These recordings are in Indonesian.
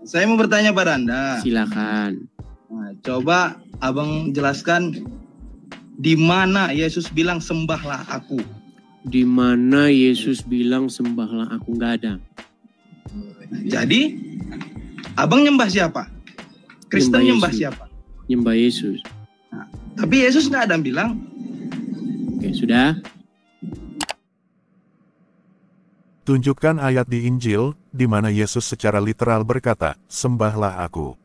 Saya mau bertanya pada Anda. Silakan. Nah, coba Abang jelaskan di mana Yesus bilang sembahlah aku. Di mana Yesus bilang sembahlah aku? Nggak ada. Jadi Abang nyembah siapa? Kristen nyembah siapa? Nyembah Yesus. Nah, tapi Yesus nggak ada bilang. Oke, sudah. Tunjukkan ayat di Injil, di mana Yesus secara literal berkata, sembahlah aku.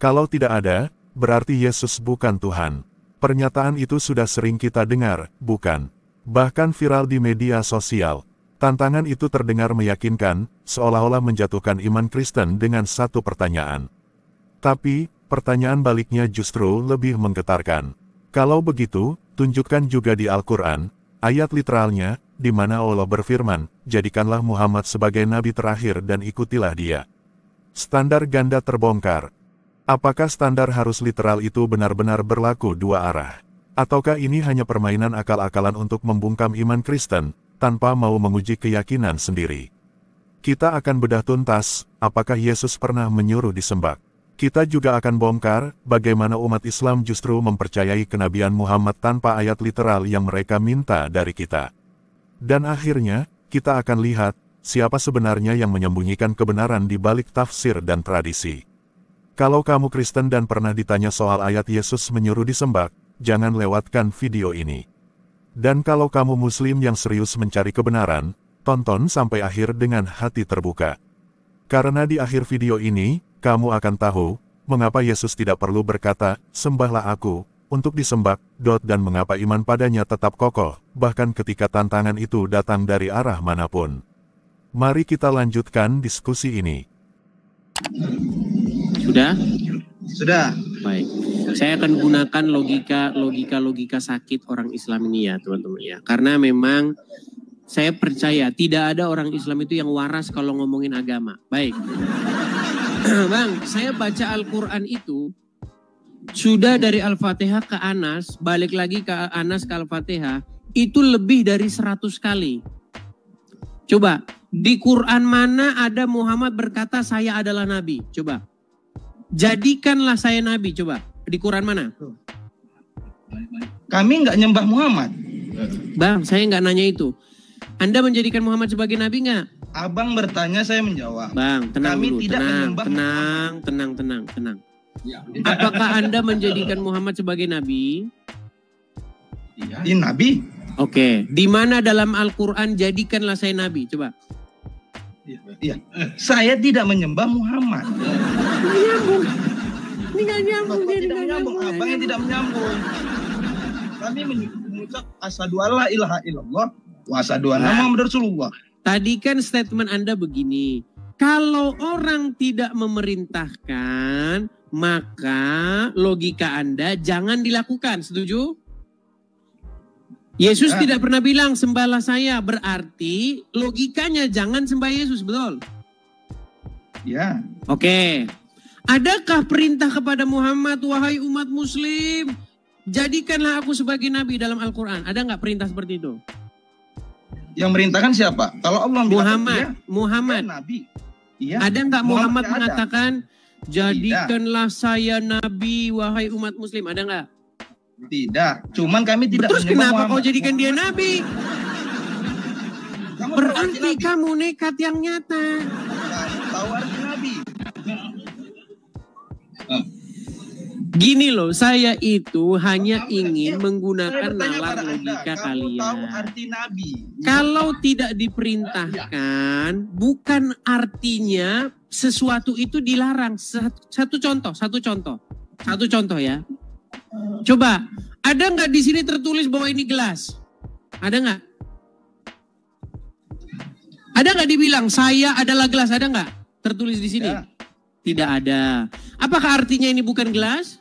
Kalau tidak ada, berarti Yesus bukan Tuhan. Pernyataan itu sudah sering kita dengar, bukan? Bahkan viral di media sosial. Tantangan itu terdengar meyakinkan, seolah-olah menjatuhkan iman Kristen dengan satu pertanyaan. Tapi, pertanyaan baliknya justru lebih menggetarkan. Kalau begitu, tunjukkan juga di Al-Quran, ayat literalnya, di mana Allah berfirman, jadikanlah Muhammad sebagai nabi terakhir dan ikutilah dia. Standar ganda terbongkar. Apakah standar harus literal itu benar-benar berlaku dua arah? Ataukah ini hanya permainan akal-akalan untuk membungkam iman Kristen, tanpa mau menguji keyakinan sendiri? Kita akan bedah tuntas, apakah Yesus pernah menyuruh disembah. Kita juga akan bongkar, bagaimana umat Islam justru mempercayai kenabian Muhammad tanpa ayat literal yang mereka minta dari kita. Dan akhirnya, kita akan lihat, siapa sebenarnya yang menyembunyikan kebenaran di balik tafsir dan tradisi. Kalau kamu Kristen dan pernah ditanya soal ayat Yesus menyuruh disembah, jangan lewatkan video ini. Dan kalau kamu Muslim yang serius mencari kebenaran, tonton sampai akhir dengan hati terbuka. Karena di akhir video ini, kamu akan tahu, mengapa Yesus tidak perlu berkata, sembahlah aku, untuk disembah, dan mengapa iman padanya tetap kokoh, bahkan ketika tantangan itu datang dari arah manapun. Mari kita lanjutkan diskusi ini. Sudah? Sudah. Baik. Saya akan gunakan logika sakit orang Islam ini ya, teman-teman ya. Karena memang saya percaya tidak ada orang Islam itu yang waras kalau ngomongin agama. Baik. Bang, saya baca Al-Quran itu sudah dari Al-Fatihah ke Anas, balik lagi ke Anas ke Al-Fatihah, itu lebih dari 100 kali. Coba, di Quran mana ada Muhammad berkata saya adalah Nabi? Coba. Jadikanlah saya Nabi, coba. Di Quran mana? Kami nggak nyembah Muhammad. Bang, saya nggak nanya itu. Anda menjadikan Muhammad sebagai Nabi nggak? Abang bertanya, saya menjawab. Bang, tenang Kami dulu. tidak menyembah Tenang. Apakah Anda menjadikan Muhammad sebagai Nabi? Iya, Nabi. Oke, di mana dalam Al-Quran jadikanlah saya Nabi? Coba. Iya. Saya tidak menyembah Muhammad. Ini nggak nyambung. Abang yang tidak menyambung. Kami mengucap asyhadu alla ilaha illallah wa asyhadu anna Muhammadar Rasulullah. Tadi kan statement Anda begini. Kalau orang tidak memerintahkan, maka logika Anda jangan dilakukan. Setuju? Yesus tidak pernah bilang sembahlah saya. Berarti logikanya jangan sembah Yesus, betul? Ya. Oke. Adakah perintah kepada Muhammad, wahai umat Muslim, jadikanlah aku sebagai Nabi dalam Al-Quran? Ada nggak perintah seperti itu? Yang merintahkan siapa? Kalau Allah Muhammad. Nabi. Iya. Ada nggak Muhammad mengatakan, jadikanlah tidak. saya Nabi, wahai umat Muslim? Ada nggak? Tidak. Cuman kami tidak. Terus kenapa kau jadikan dia Nabi? Berarti kamu nekat yang nyata. Tahu arti Nabi. Gini loh, saya itu hanya ingin menggunakan nalar logika kalian. Tahu arti Nabi. Kalau tidak diperintahkan, bukan artinya sesuatu itu dilarang. Satu contoh ya. Coba, ada nggak di sini tertulis bahwa ini gelas? Ada nggak? Ada nggak dibilang saya adalah gelas? Ada nggak tertulis di sini? Ya. Tidak ada. Apakah artinya ini bukan gelas?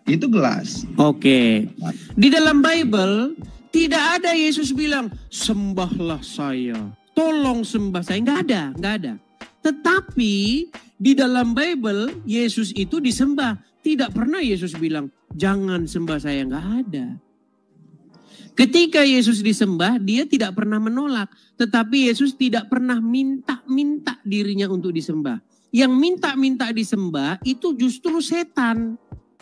Itu gelas. Oke. Di dalam Bible tidak ada Yesus bilang sembahlah saya, tolong sembah saya. Nggak ada. Tetapi di dalam Bible Yesus itu disembah. Tidak pernah Yesus bilang jangan sembah saya. Nggak ada. Ketika Yesus disembah, dia tidak pernah menolak. Tetapi Yesus tidak pernah minta-minta dirinya untuk disembah. Yang minta-minta disembah itu justru setan.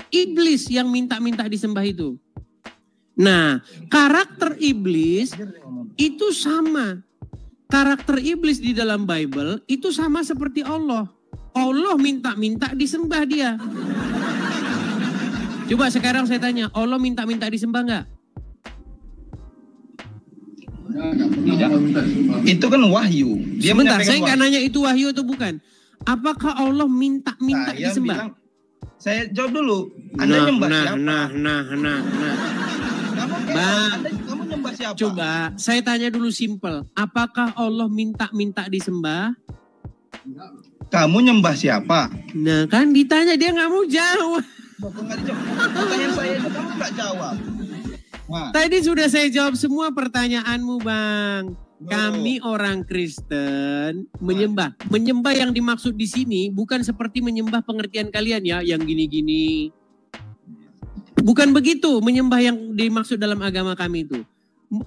Iblis yang minta-minta disembah itu. Nah, karakter iblis itu sama. Karakter iblis di dalam Bible itu sama seperti Allah. Allah minta-minta disembah dia. Coba sekarang saya tanya, Allah minta-minta disembah enggak? Tidak. Itu kan wahyu. Dia Sebentar, saya menyampaikan nggak wahyu. nanya itu wahyu atau bukan. Apakah Allah minta-minta Saya disembah? bilang, saya jawab dulu. Anda nyembah siapa? Kamu nyembah siapa? Coba saya tanya dulu simple. Apakah Allah minta-minta disembah? Kamu nyembah siapa? Nah kan ditanya dia nggak mau jawab. Pertanyaan saya itu kamu nggak jawab. Nah, Tadi sudah saya jawab semua pertanyaanmu, Bang. Kami orang Kristen menyembah. Menyembah yang dimaksud di sini bukan seperti menyembah pengertian kalian ya, yang gini-gini. Bukan begitu menyembah yang dimaksud dalam agama kami itu.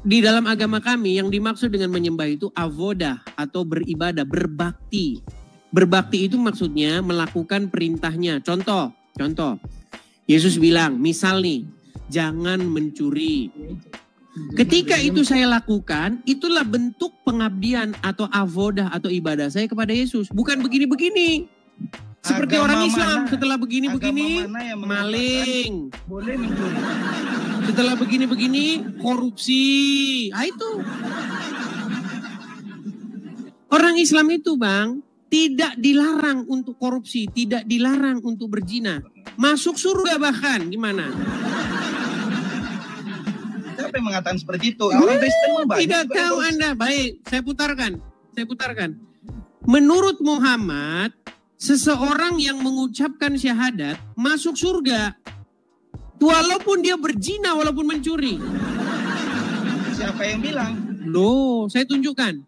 Di dalam agama kami yang dimaksud dengan menyembah itu avodah atau beribadah, berbakti. Berbakti itu maksudnya melakukan perintahnya. Contoh. Yesus bilang, misal nih, jangan mencuri. Ketika itu saya lakukan, itulah bentuk pengabdian atau avodah atau ibadah saya kepada Yesus. Bukan begini-begini. Seperti agama orang Islam, mana? setelah begini-begini, Agama mana yang maling. boleh mencuri. Setelah begini-begini, korupsi. Ah itu. Orang Islam itu, Bang, tidak dilarang untuk korupsi, tidak dilarang untuk berzina. Masuk surga bahkan, gimana? Siapa yang mengatakan seperti itu? Orang Kristen banyak Tidak juga tahu yang Anda. Baik, saya putarkan. Menurut Muhammad, seseorang yang mengucapkan syahadat masuk surga. Walaupun dia berzina, walaupun mencuri. Siapa yang bilang? Loh, saya tunjukkan.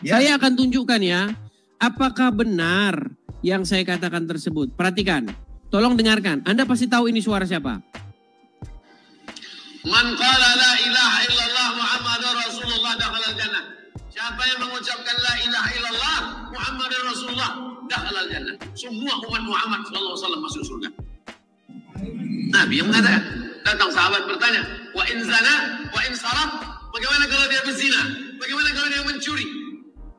Ya. Saya akan tunjukkan ya. Apakah benar yang saya katakan tersebut? Perhatikan. Tolong dengarkan. Anda pasti tahu ini suara siapa? Man qala la ilaha illallah Muhammadur Rasulullah dakhala al-jannah. Siapa yang mengucapkan la ilaha illallah Muhammadur Rasulullah dakhala al-jannah. Semua umat Muhammad sallallahu alaihi wasallam masuk surga. Nabi yang mengatakan. Datang sahabat bertanya, wa in zana, wa in saraf, bagaimana kalau dia berzina? Bagaimana kalau dia mencuri?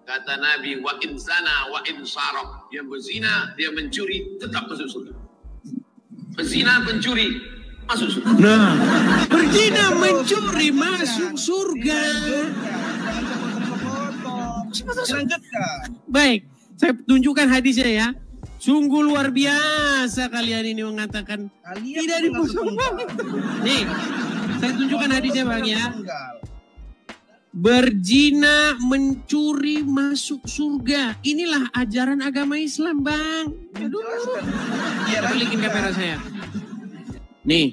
Kata Nabi, wa in zana, wa in saraf. Dia berzina, dia mencuri, tetap masuk surga. Berzina, pencuri, masuk surga. Nah, berzina mencuri masuk surga. Lanjutkan. Baik, saya tunjukkan hadisnya ya. Sungguh luar biasa kalian ini mengatakan Kalian tidak mengaku dipotong. tunggal. Nih, saya tunjukkan hadisnya Bang ya. Tunggal. Berzina, mencuri, masuk surga. Inilah ajaran agama Islam, Bang. Aduh. Menjelaskan. Iya, Balikin lanjutkan. kamera saya. Nih.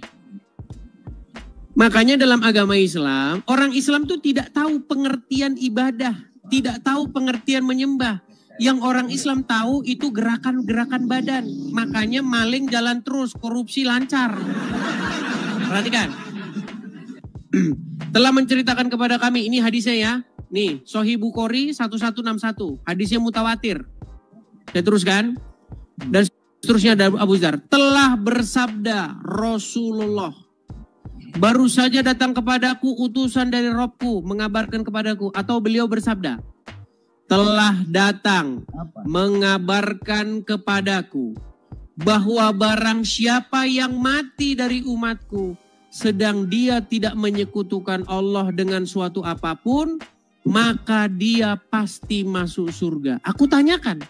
Makanya dalam agama Islam, orang Islam tuh tidak tahu pengertian ibadah, tidak tahu pengertian menyembah. Yang orang Islam tahu itu gerakan-gerakan badan. Makanya maling jalan terus, korupsi lancar. Perhatikan. Telah menceritakan kepada kami, ini hadisnya ya. Nih, Sahih Bukhari 1161. Hadisnya mutawatir. Saya teruskan. Dan seterusnya dari Abu Dzar. Telah bersabda Rasulullah. Baru saja datang kepadaku utusan dari Robku mengabarkan kepadaku. Atau beliau bersabda. Telah datang mengabarkan kepadaku bahwa barang siapa yang mati dari umatku sedang dia tidak menyekutukan Allah dengan suatu apapun, maka dia pasti masuk surga. Aku tanyakan,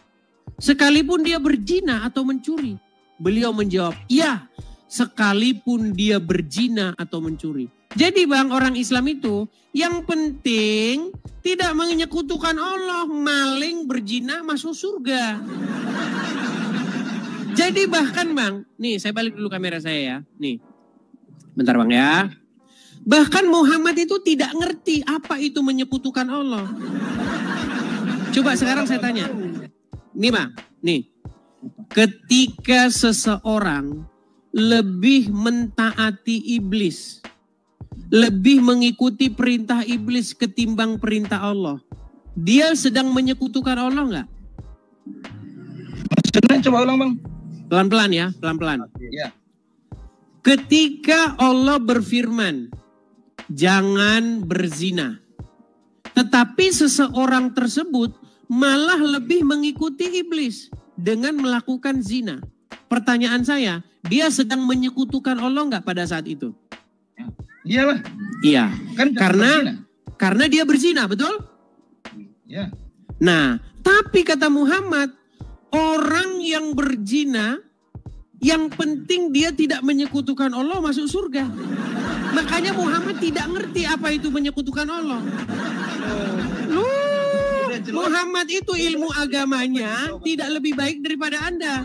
sekalipun dia berzina atau mencuri? Beliau menjawab, iya, sekalipun dia berzina atau mencuri. Jadi Bang, orang Islam itu yang penting tidak menyekutukan Allah, maling, berzina, masuk surga. Jadi bahkan Bang, nih saya balik dulu kamera saya ya. Nih, bentar Bang ya. Bahkan Muhammad itu tidak ngerti apa itu menyekutukan Allah. Coba sekarang saya tanya. Nih Bang, nih. Ketika seseorang lebih mentaati iblis lebih mengikuti perintah iblis ketimbang perintah Allah, dia sedang menyekutukan Allah nggak? Maksudnya coba ulang Bang. Pelan-pelan ya, pelan-pelan. Ya. Ketika Allah berfirman, jangan berzina. Tetapi seseorang tersebut malah lebih mengikuti iblis dengan melakukan zina. Pertanyaan saya, dia sedang menyekutukan Allah nggak pada saat itu? Iyalah. Iya. Kan karena dia berzina, betul? Ya. Nah, tapi kata Muhammad, orang yang berzina, yang penting dia tidak menyekutukan Allah masuk surga. Makanya Muhammad tidak ngerti apa itu menyekutukan Allah. Muhammad itu ilmu agamanya tidak lebih baik daripada Anda.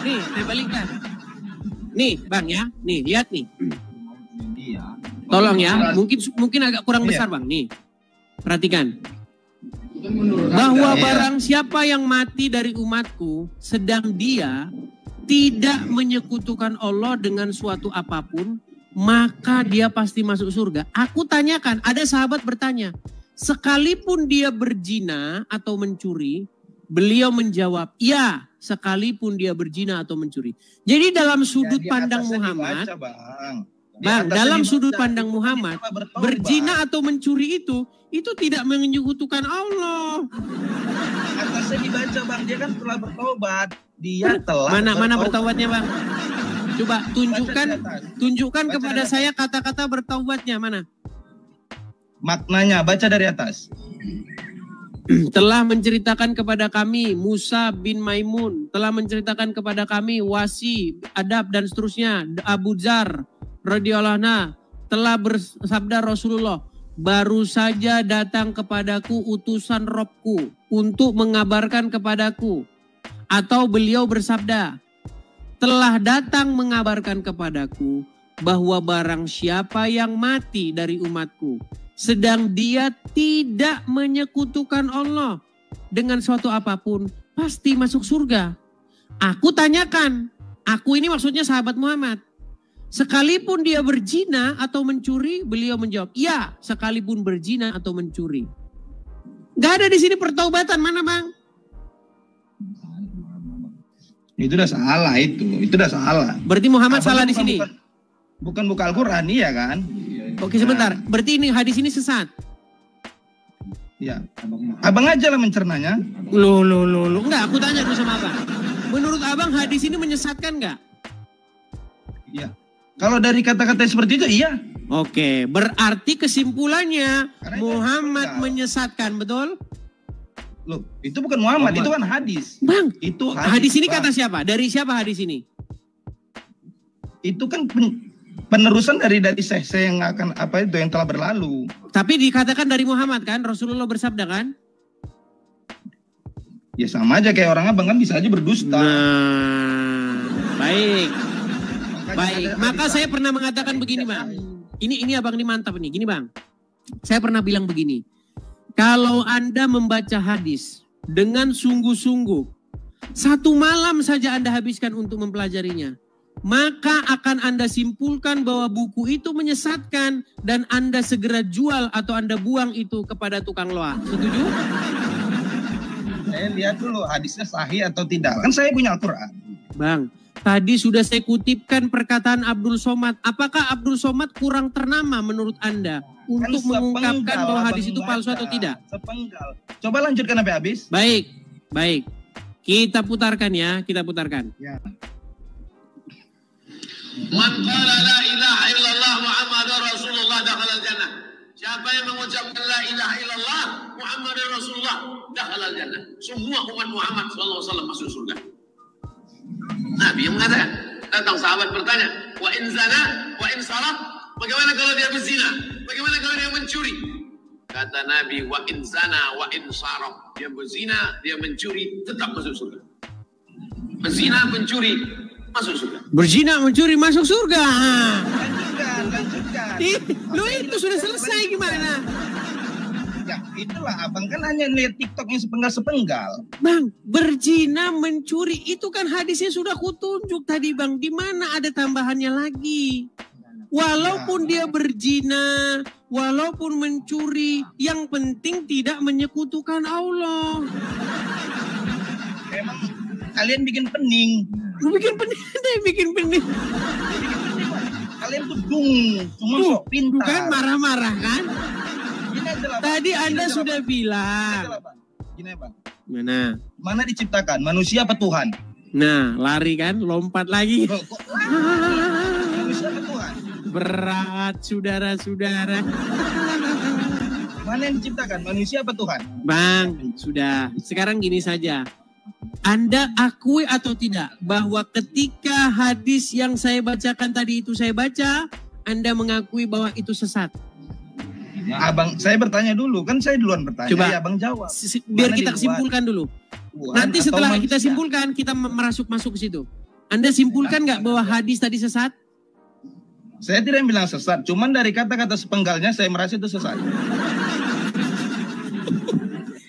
Nih, saya balikkan. Nih, Bang ya. Nih, lihat nih. Tolong ya, mungkin agak kurang besar Bang. Nih, perhatikan. Bahwa barang siapa yang mati dari umatku, sedang dia tidak menyekutukan Allah dengan suatu apapun, maka dia pasti masuk surga. Aku tanyakan, ada sahabat bertanya, sekalipun dia berzina atau mencuri, beliau menjawab, ya, sekalipun dia berzina atau mencuri. Jadi dalam sudut pandang Muhammad, Bang, dalam sudut pandang Muhammad, berzina atau mencuri itu tidak menyekutukan Allah. Atasnya dibaca Bang, dia kan telah bertobat. Dia telah Mana bertobatnya Bang? Coba tunjukkan kepada saya kata-kata bertobatnya, mana? Maknanya, baca dari atas. Telah menceritakan kepada kami Musa bin Maimun, telah menceritakan kepada kami Wasi, Adab dan seterusnya, Abu Dzar radhiyallahu anhu, telah bersabda Rasulullah, baru saja datang kepadaku utusan Robku untuk mengabarkan kepadaku. Atau beliau bersabda, telah datang mengabarkan kepadaku bahwa barang siapa yang mati dari umatku, sedang dia tidak menyekutukan Allah dengan suatu apapun, pasti masuk surga. Aku tanyakan, aku ini maksudnya sahabat Muhammad. Sekalipun dia berzina atau mencuri, beliau menjawab, ya, sekalipun berzina atau mencuri. Gak ada di sini pertaubatan, mana Bang? Itu udah salah itu udah salah. Berarti Muhammad salah di sini. Bukan buka Al-Quran, iya kan? Oke sebentar, berarti ini hadis ini sesat. Ya, abang aja lah mencernanya. Loh, enggak, aku tanya dulu sama abang. Menurut abang hadis ini menyesatkan enggak? Iya. Kalau dari kata-kata seperti itu, iya. Oke, berarti kesimpulannya karena Muhammad menyesatkan, betul? Loh, itu bukan Muhammad, itu kan hadis. Bang, itu hadis ini Bang. kata siapa? Dari siapa hadis ini? Itu kan penerusan dari syekh yang akan yang telah berlalu. Tapi dikatakan dari Muhammad kan, Rasulullah bersabda kan? Ya sama aja kayak orang abang kan bisa aja berdusta. Nah, baik. Maka saya pernah mengatakan begini Bang. Ini abang ini mantap nih. Gini Bang, saya pernah bilang begini. Kalau Anda membaca hadis dengan sungguh-sungguh, satu malam saja Anda habiskan untuk mempelajarinya, maka akan Anda simpulkan bahwa buku itu menyesatkan dan Anda segera jual atau Anda buang itu kepada tukang loak. Setuju? Saya lihat dulu hadisnya sahih atau tidak. Kan saya punya Al-Quran. Bang, tadi sudah saya kutipkan perkataan Abdul Somad. Apakah Abdul Somad kurang ternama menurut Anda untuk mengungkapkan bahwa hadis itu palsu atau tidak? Sepenggal. Coba lanjutkan sampai habis. Baik. Kita putarkan ya, Ya. Man qala la ilaha illallah Muhammadur Rasulullah dakhala al-jannah. Siapa yang mengucapkan la ilaha illallah Muhammadur Rasulullah dakhala al-jannah. Semua umat Muhammad sallallahu alaihi wasallam masuk surga. Nabi yang mengatakan, datang sahabat bertanya, wa in zana, wa in sarat, bagaimana kalau dia berzina? Bagaimana kalau dia mencuri? Kata Nabi, wa in zana, wa in sarat, dia berzina, dia mencuri, tetap masuk surga. Berzina, mencuri, masuk surga. Berzina, mencuri, masuk surga. Lanjutkan. Lu itu sudah selesai gimana? Ya itulah abang kan hanya lihat TikToknya sepenggal-sepenggal. Bang, berzina, mencuri itu kan hadisnya sudah kutunjuk tadi Bang. Di mana ada tambahannya lagi? Walaupun dia berzina, walaupun mencuri, yang penting tidak menyekutukan Allah. Emang kalian bikin pening. Bikin pening. Kalian tuh cuma sok pintar. Bukan marah-marah kan? Gini aja lah, Bang. Tadi Gini Anda aja lah, sudah Bang. bilang. Gini aja lah, Bang. Gini ya, Bang. Mana diciptakan? Manusia apa Tuhan? Nah, lari kan, lompat lagi. Loh, kok manusia apa Tuhan? Berat, saudara-saudara. Mana yang diciptakan? Manusia apa Tuhan? Bang, sudah. Sekarang gini saja. Anda akui atau tidak bahwa ketika hadis yang saya bacakan tadi itu saya baca, Anda mengakui bahwa itu sesat? Abang, saya bertanya dulu. Kan saya duluan bertanya. Coba. Ya, Abang jawab. Biar Mana kita dibuat? simpulkan dulu. Tuhan Nanti atau setelah kita manusia? simpulkan, kita masuk ke situ. Anda simpulkan nggak bahwa hadis tadi sesat? Saya tidak bilang sesat. Cuman dari kata-kata sepenggalnya saya merasa itu sesat.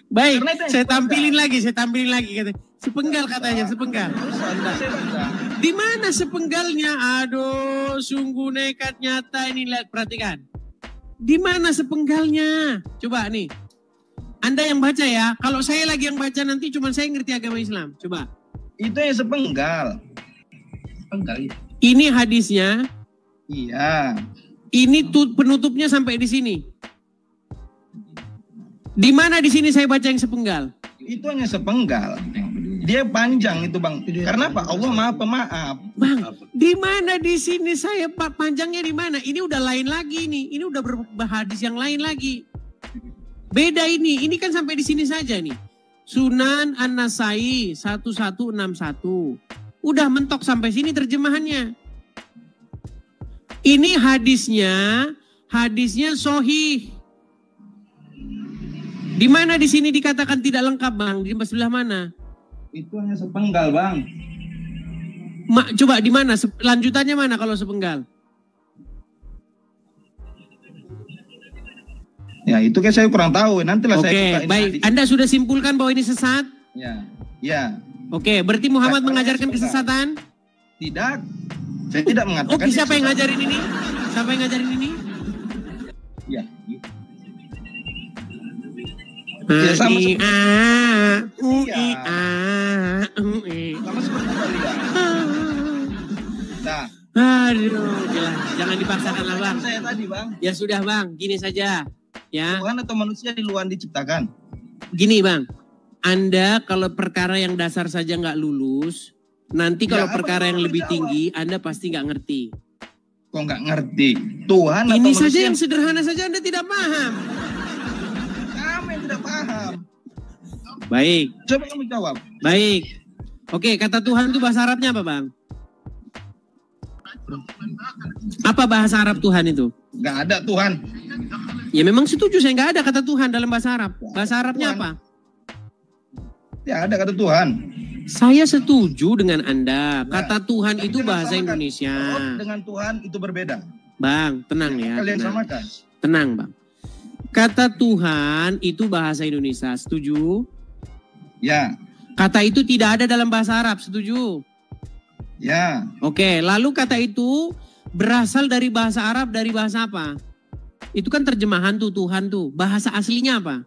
Baik, Karena itu yang saya sepenggal. tampilin lagi. Sepenggal katanya, sepenggal. Saya baca. Di mana sepenggalnya? Aduh, sungguh nekat nyata ini, lihat, perhatikan. Di mana sepenggalnya? Coba nih. Anda yang baca ya. Kalau saya lagi yang baca nanti cuma saya ngerti agama Islam. Coba. Itu yang sepenggal. Sepenggal. Ini hadisnya. Iya. Ini penutupnya sampai di sini. Di mana di sini saya baca yang sepenggal? Itu hanya sepenggal. Dia panjang itu, Bang. Karena apa? Allah Maha Pemaaf. Bang, di mana di sini saya panjangnya di mana? Ini udah lain lagi nih. Ini udah berhadis yang lain lagi. Beda ini. Ini kan sampai di sini saja nih. Sunan An-Nasai 1161. Udah mentok sampai sini terjemahannya. Ini hadisnya sahih. Di mana di sini dikatakan tidak lengkap, Bang? Di sebelah mana? Itu hanya sepenggal, Bang. Coba di mana? Lanjutannya mana kalau sepenggal? Ya, itu kan saya kurang tahu. Nantilah saya Oke, buka ini baik. hadis. Anda sudah simpulkan bahwa ini sesat? Ya. Ya. Oke, berarti Muhammad Saya mengajarkan sepenggal. kesesatan? Tidak. Saya tidak mengatakan. Oke, siapa yang sesat. ngajarin ini? Siapa yang ngajarin ini? Ya. Ya, sama seperti- Sama seperti kalian. Nah, Aduh, jangan dipaksakan lah, Bang. saya tadi, Bang. Ya sudah, Bang, gini saja. Ya, Tuhan atau manusia di luar diciptakan? gini, Bang. Anda kalau perkara yang dasar saja nggak lulus, nanti kalau Ya, apa perkara yang yang lebih jawab? tinggi, Anda pasti nggak ngerti. Kok nggak ngerti? Tuhan atau Ini manusia? saja yang sederhana saja Anda tidak paham. Kamu yang tidak paham. Baik, Coba kamu jawab. baik. Oke, kata Tuhan itu bahasa Arabnya apa, Bang? Apa bahasa Arab Tuhan itu? Nggak ada Tuhan. Ya memang setuju, saya nggak ada kata Tuhan dalam bahasa Arab. Bahasa Arabnya Tuhan. apa? Ya ada kata Tuhan. Saya setuju dengan Anda. Ya. Kata Tuhan Tapi itu jangan bahasa samakan. Indonesia. Allah dengan Tuhan itu berbeda. Bang, tenang ya. Kalian Tenang, samakan. tenang, Bang. Kata Tuhan itu bahasa Indonesia. Setuju? Ya. Kata itu tidak ada dalam bahasa Arab. Setuju? Ya. Oke, lalu kata itu berasal dari bahasa Arab, dari bahasa apa? Itu kan terjemahan tuh Tuhan tuh. Bahasa aslinya apa?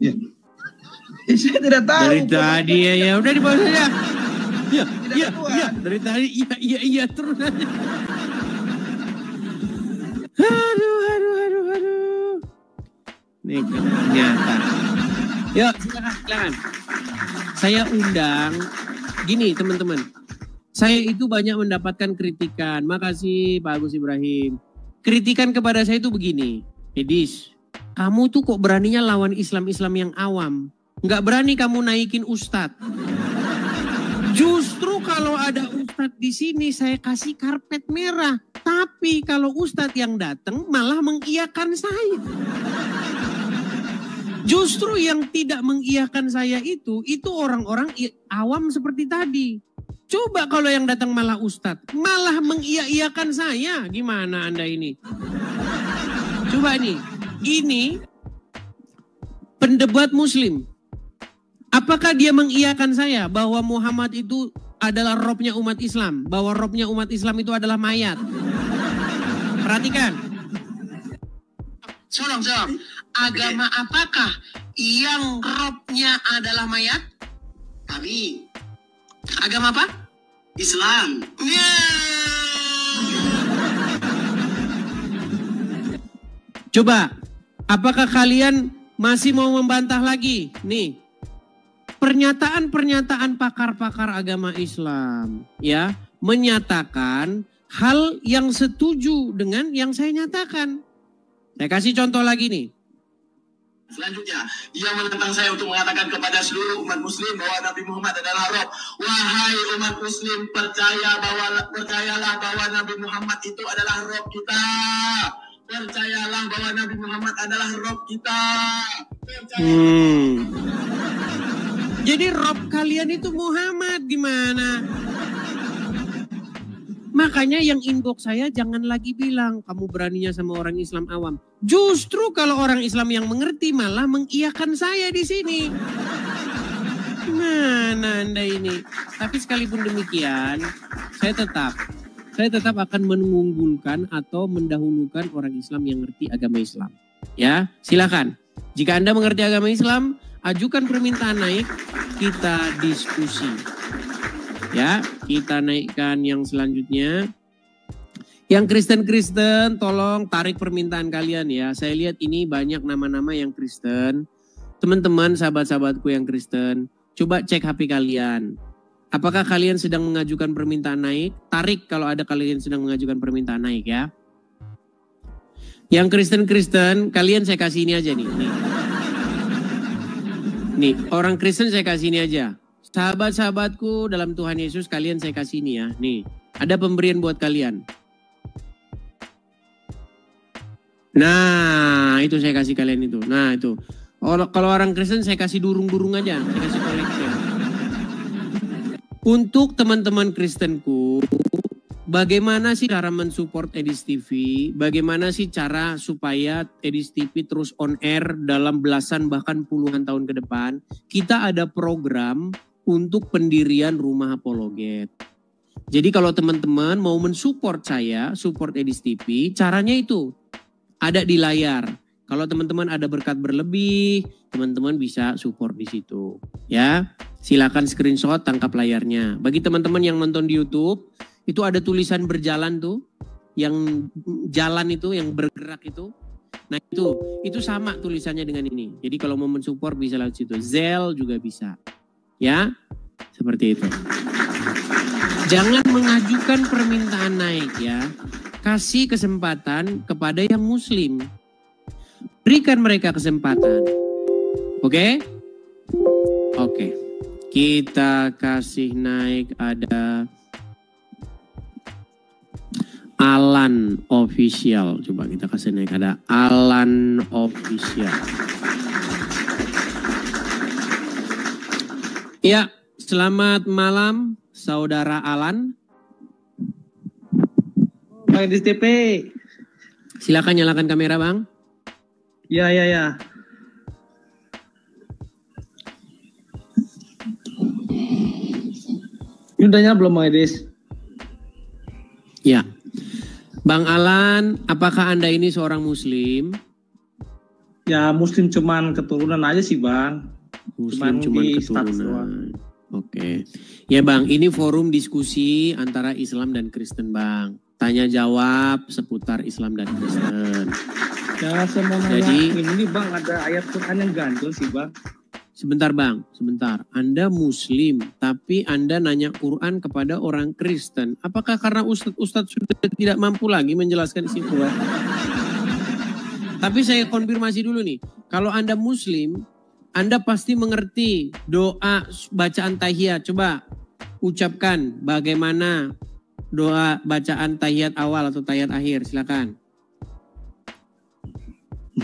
Ya. Saya tidak tahu. Dari tadi ya udah di bawah saja. Iya, Tidak iya, ada Tuhan. iya. Dari tadi iya terus aja. Aduh. Nih ternyata. Yuk, silakan. Saya undang. Gini teman-teman. Saya itu banyak mendapatkan kritikan. Makasih Pak Agus Ibrahim. Kritikan kepada saya itu begini. Edis, kamu tuh kok beraninya lawan Islam-Islam yang awam? Nggak berani kamu naikin ustadz. Justru kalau ada ustadz di sini saya kasih karpet merah. Tapi kalau ustadz yang datang malah mengiyakan saya. Justru yang tidak mengiyakan saya itu orang-orang awam seperti tadi. Coba kalau yang datang malah ustadz, malah mengiyakan saya. Gimana Anda ini? Coba nih, ini pendebat muslim. Apakah dia mengiyakan saya bahwa Muhammad itu adalah robnya umat Islam. Bahwa robnya umat Islam itu adalah mayat. Perhatikan. Seorang jawab, agama apakah yang robnya adalah mayat? Kami. Agama apa? Islam. Coba, apakah kalian masih mau membantah lagi? Nih, pernyataan-pernyataan pakar-pakar agama Islam ya menyatakan hal yang setuju dengan yang saya nyatakan. Saya kasih contoh lagi nih. Selanjutnya, ia menentang saya untuk mengatakan kepada seluruh umat muslim bahwa Nabi Muhammad adalah Rob. Wahai umat muslim, percayalah bahwa Nabi Muhammad itu adalah Rob kita. Percayalah bahwa Nabi Muhammad adalah Rob kita. Jadi Rob kalian itu Muhammad gimana? Makanya yang inbox saya jangan lagi bilang kamu beraninya sama orang Islam awam. Justru kalau orang Islam yang mengerti malah mengiyakan saya di sini. Mana Anda ini? Tapi sekalipun demikian, saya tetap akan mengunggulkan atau mendahulukan orang Islam yang ngerti agama Islam. Ya, silakan. Jika Anda mengerti agama Islam, ajukan permintaan naik, kita diskusi. Ya, kita naikkan yang selanjutnya. Yang Kristen-Kristen tolong tarik permintaan kalian ya. Saya lihat ini banyak nama-nama yang Kristen. Teman-teman, sahabat-sahabatku yang Kristen, coba cek HP kalian. Apakah kalian sedang mengajukan permintaan naik? Tarik kalau ada kalian sedang mengajukan permintaan naik ya. Yang Kristen-Kristen, kalian saya kasih ini aja nih. Nih, orang Kristen saya kasih ini aja. Sahabat-sahabatku dalam Tuhan Yesus, kalian saya kasih ini ya. Nih, ada pemberian buat kalian. Nah, itu saya kasih kalian itu. Nah, itu. Kalau orang Kristen saya kasih durung-durung aja. Saya kasih kolektor. Untuk teman-teman Kristenku, bagaimana sih cara mensupport Edis TV? Bagaimana sih cara supaya Edis TV terus on air dalam belasan bahkan puluhan tahun ke depan? Kita ada program untuk pendirian rumah apologet. Jadi kalau teman-teman mau mensupport saya, support Edis TV, caranya itu ada di layar. Kalau teman-teman ada berkat berlebih, teman-teman bisa support di situ. Ya, silakan screenshot, tangkap layarnya. Bagi teman-teman yang nonton di YouTube, itu ada tulisan berjalan tuh, yang jalan itu, yang bergerak itu. Nah itu sama tulisannya dengan ini. Jadi kalau mau mensupport bisa lewat situ. Zelle juga bisa. Ya, seperti itu. Jangan mengajukan permintaan naik ya. Kasih kesempatan kepada yang muslim. Berikan mereka kesempatan. Oke? Oke. Kita kasih naik ada Alan Official. Coba kita kasih naik ada Alan Official. Ya, selamat malam Saudara Alan. Bang Edis TV. Silakan nyalakan kamera, Bang. Ya. Ini udah nyala belum Bang Edis? Ya. Bang Alan, apakah Anda ini seorang muslim? Ya, muslim cuman keturunan aja sih, Bang. Muslim cuman keturunan. Oke. Ya Bang, ini forum diskusi antara Islam dan Kristen Bang. Tanya jawab seputar Islam dan Kristen. Ya, semuanya. Jadi ini Bang ada ayat Quran yang ganjil sih Bang. Sebentar Bang, sebentar. Anda muslim, tapi Anda nanya Quran kepada orang Kristen. Apakah karena Ustadz sudah tidak mampu lagi menjelaskan isi Quran? Tapi saya konfirmasi dulu nih. Kalau Anda muslim, Anda pasti mengerti doa bacaan tahiyat. Coba ucapkan bagaimana doa bacaan tahiyat awal atau tahiyat akhir. Silakan.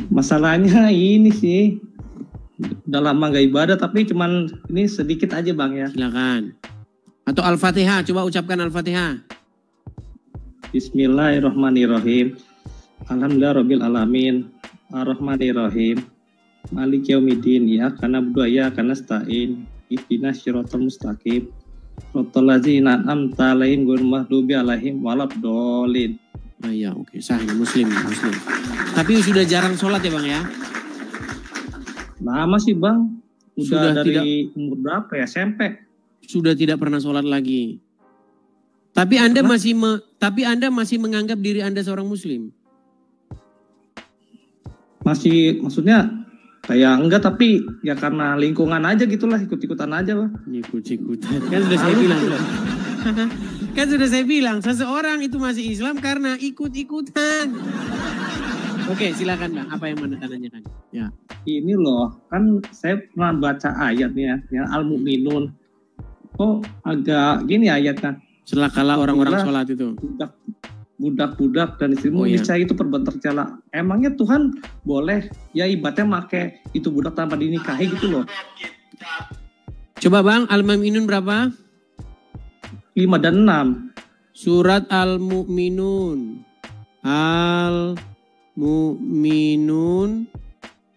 Masalahnya ini sih. Udah lama gak ibadah tapi cuman ini sedikit aja Bang ya. Silakan. Atau Al-Fatihah, coba ucapkan Al-Fatihah. Bismillahirrahmanirrahim. Alhamdulillahirabbil alamin. Ar-Rahmanirrahim. Maliki yaumiddin. Ya kana na'budu wa iyyaka nasta'in. Ihdinas siratal mustaqim. Rotolazina amta alaihim ghairil maghdubi alaihim waladdallin. Iya, oke. Sahih, Muslim. Tapi sudah jarang sholat ya Bang ya? Lama sih Bang. Sudah dari umur berapa ya? SMP. Sudah tidak pernah sholat lagi. Tapi Anda masih menganggap diri Anda seorang Muslim? Masih, maksudnya kayak enggak, tapi ya karena lingkungan aja gitulah, ikut-ikutan aja Bang. Ikut-ikutan. Kan sudah saya bilang. Kan sudah saya bilang, seseorang itu masih Islam karena ikut-ikutan. Oke, silakan Bang. Apa yang mana tanyakan? Ya. Ini loh, kan saya pernah baca ayat nih ya, yang Al-Mu'minun. Oh, agak gini ayatnya. Celakalah orang-orang sholat itu. Budak-budak dan istrimu niscaya itu perbuatan tercela. Emangnya Tuhan boleh ya ibadahnya make itu budak tanpa dinikahi gitu loh. Coba Bang, Al-Mu'minun berapa? 5 dan 6. Surat Al-Mu'minun. Al-Mu'minun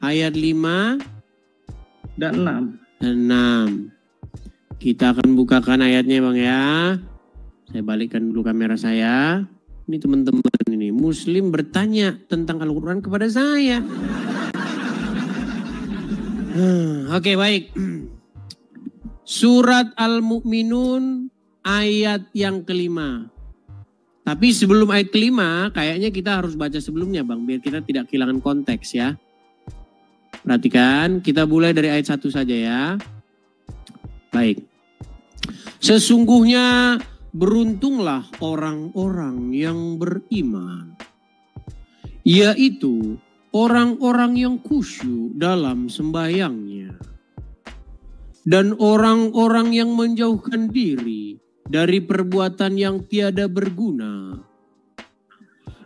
ayat 5 dan 6. Kita akan bukakan ayatnya Bang ya. Saya balikkan dulu kamera saya. Ini teman-teman ini Muslim bertanya tentang Al-Quran kepada saya. Oke, baik. Surat Al-Mu'minun ayat yang kelima. Tapi sebelum ayat kelima, kayaknya kita harus baca sebelumnya Bang, biar kita tidak kehilangan konteks ya. Perhatikan, kita mulai dari ayat 1 saja ya. Baik. Sesungguhnya beruntunglah orang-orang yang beriman, yaitu orang-orang yang khusyuk dalam sembahyangnya, dan orang-orang yang menjauhkan diri dari perbuatan yang tiada berguna,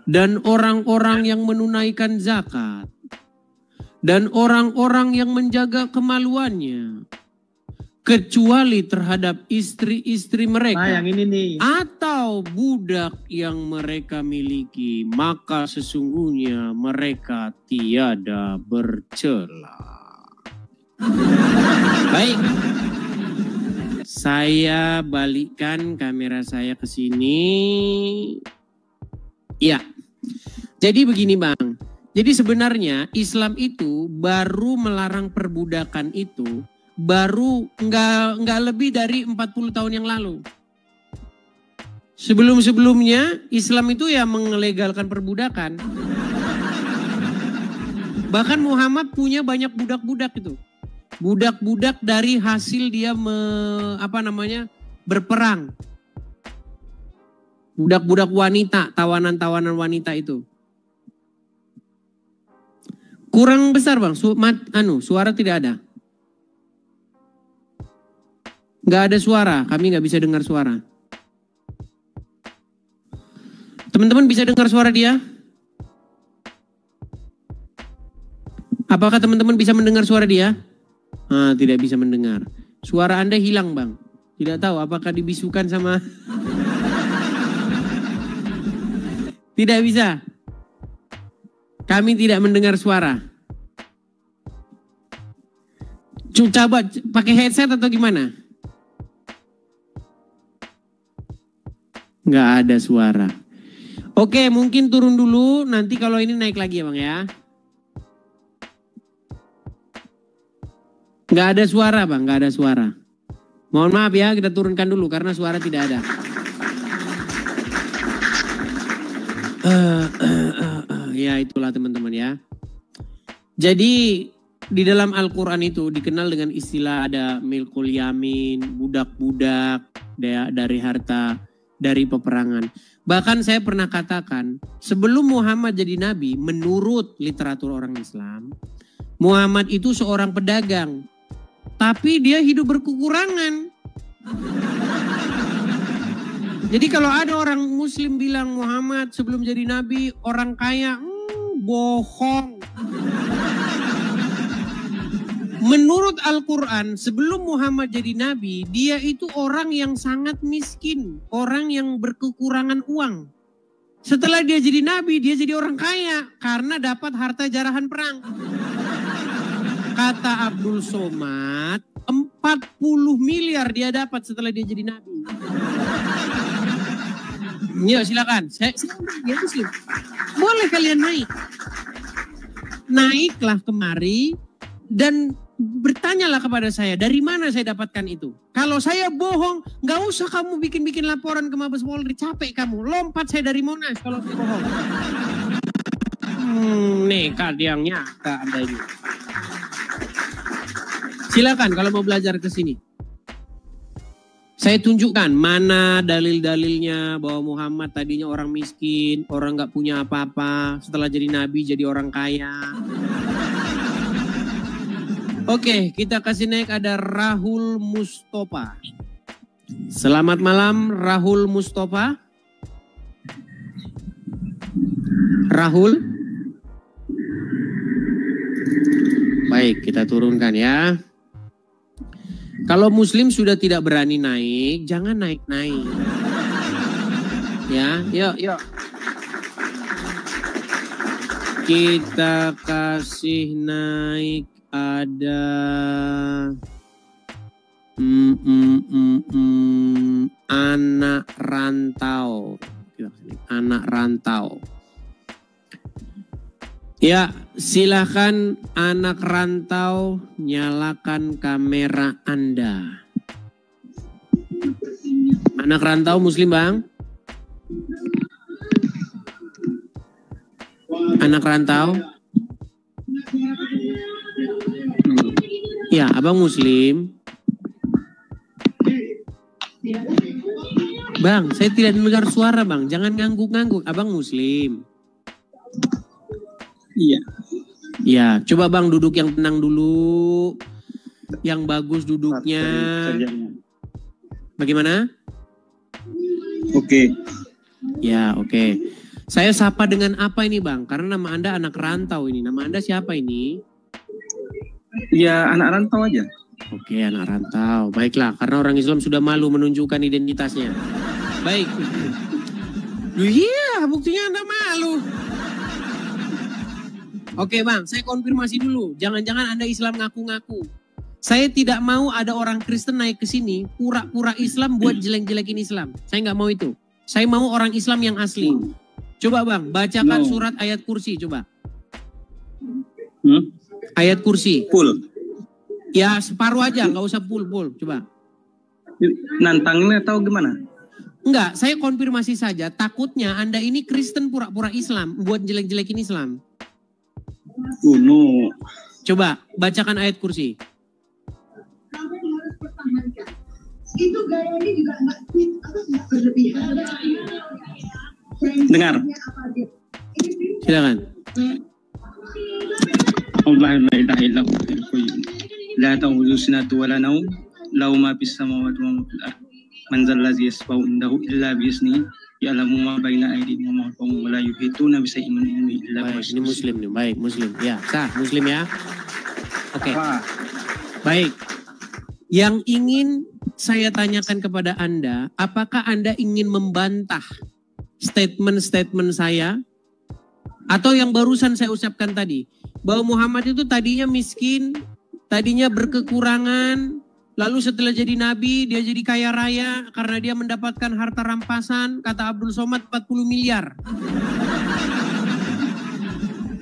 dan orang-orang yang menunaikan zakat, dan orang-orang yang menjaga kemaluannya, kecuali terhadap istri-istri mereka. Nah, yang ini nih. Atau budak yang mereka miliki, maka sesungguhnya mereka tiada bercela. Baik. Saya balikkan kamera saya ke sini. Ya. Jadi begini Bang. Jadi sebenarnya Islam itu baru melarang perbudakan itu baru nggak lebih dari 40 tahun yang lalu. Sebelum-sebelumnya Islam itu ya melegalkan perbudakan. Bahkan Muhammad punya banyak budak-budak itu. Budak-budak dari hasil dia berperang. Budak-budak wanita, tawanan-tawanan wanita itu. Kurang besar Bang, suara tidak ada. Nggak ada suara, kami nggak bisa dengar suara. Teman-teman bisa dengar suara dia? Apakah teman-teman bisa mendengar suara dia? Tidak bisa mendengar. Suara Anda hilang Bang. Tidak tahu apakah dibisukan sama... Tidak bisa. Kami tidak mendengar suara. Coba pakai headset atau gimana? Nggak ada suara. Oke, mungkin turun dulu. Nanti kalau ini naik lagi ya Bang ya. Nggak ada suara Bang, nggak ada suara. Mohon maaf ya, kita turunkan dulu karena suara tidak ada. Ya itulah teman-teman ya. Jadi di dalam Al-Quran itu dikenal dengan istilah ada milkul yamin, budak-budak dari harta, dari peperangan. Bahkan saya pernah katakan, sebelum Muhammad jadi nabi, menurut literatur orang Islam, Muhammad itu seorang pedagang. Tapi dia hidup berkekurangan. Jadi kalau ada orang muslim bilang Muhammad sebelum jadi nabi orang kaya, bohong. Menurut Al-Quran sebelum Muhammad jadi nabi, dia itu orang yang sangat miskin. Orang yang berkekurangan uang. Setelah dia jadi nabi, dia jadi orang kaya karena dapat harta jarahan perang. Kata Abdul Somad, 40 miliar dia dapat setelah dia jadi nabi. Ya silakan. Saya Muslim. Boleh kalian naik. Naiklah kemari dan bertanyalah kepada saya, dari mana saya dapatkan itu. Kalau saya bohong, nggak usah kamu bikin-bikin laporan ke Mabes Polri, capek kamu. Lompat saya dari Monas kalau saya bohong. Nekat yang nyata Anda ini. Silakan kalau mau belajar ke sini. Saya tunjukkan mana dalil-dalilnya bahwa Muhammad tadinya orang miskin, orang nggak punya apa-apa, setelah jadi nabi jadi orang kaya. Oke, kita kasih naik ada Rahul Mustafa. Selamat malam Rahul Mustafa. Rahul. Baik, kita turunkan ya. Kalau Muslim sudah tidak berani naik, jangan naik-naik. Ya, yuk. Kita kasih naik ada anak rantau. Anak rantau. Ya, silakan anak rantau nyalakan kamera Anda. Anak rantau Muslim Bang? Anak rantau? Ya, Abang Muslim. Bang, saya tidak dengar suara Bang. Jangan ngangguk-ngangguk. Abang Muslim. Iya. Ya, coba Bang duduk yang tenang dulu. Yang bagus duduknya. Bagaimana? Oke. Ya, oke. Saya sapa dengan apa ini Bang? Karena nama Anda anak rantau ini. Nama Anda siapa ini? Ya, anak rantau aja. Oke, anak rantau. Baiklah, karena orang Islam sudah malu menunjukkan identitasnya. Baik. Iya, buktinya Anda malu. Oke Bang, saya konfirmasi dulu. Jangan-jangan Anda Islam ngaku-ngaku. Saya tidak mau ada orang Kristen naik ke sini, pura-pura Islam buat jelek-jelekin Islam. Saya nggak mau itu. Saya mau orang Islam yang asli. Coba Bang, bacakan surat ayat kursi, coba. Ayat kursi. Full. Ya separuh aja, nggak usah full. Coba. Nantangnya atau gimana? Enggak, saya konfirmasi saja. Takutnya Anda ini Kristen pura-pura Islam buat jelek-jelekin Islam. No. Coba bacakan ayat kursi. Kamu harus pertahankan. Itu gayanya juga nggak berlebihan. Dengar. Silakan. Allah la ilaha illa huwa al-qayyum. La ta'khudhuhu sinatun wa la nawm. Lahu ma fis samawati wa ma fil ardh. Man dzal ladzi yashfa'u indahu illa bi idzni. Ya'lamu ma baina aydihim wa ma khalfahum wa la yuhituna bi shay'in min ilmihi illa bima Ini Muslim nih, baik Muslim. Ya, sah Muslim ya. Oke. Baik. Yang ingin saya tanyakan kepada Anda, apakah Anda ingin membantah statement-statement saya atau yang barusan saya ucapkan tadi, bahwa Muhammad itu tadinya miskin, tadinya berkekurangan, lalu setelah jadi nabi dia jadi kaya raya karena dia mendapatkan harta rampasan, kata Abdul Somad 40 miliar.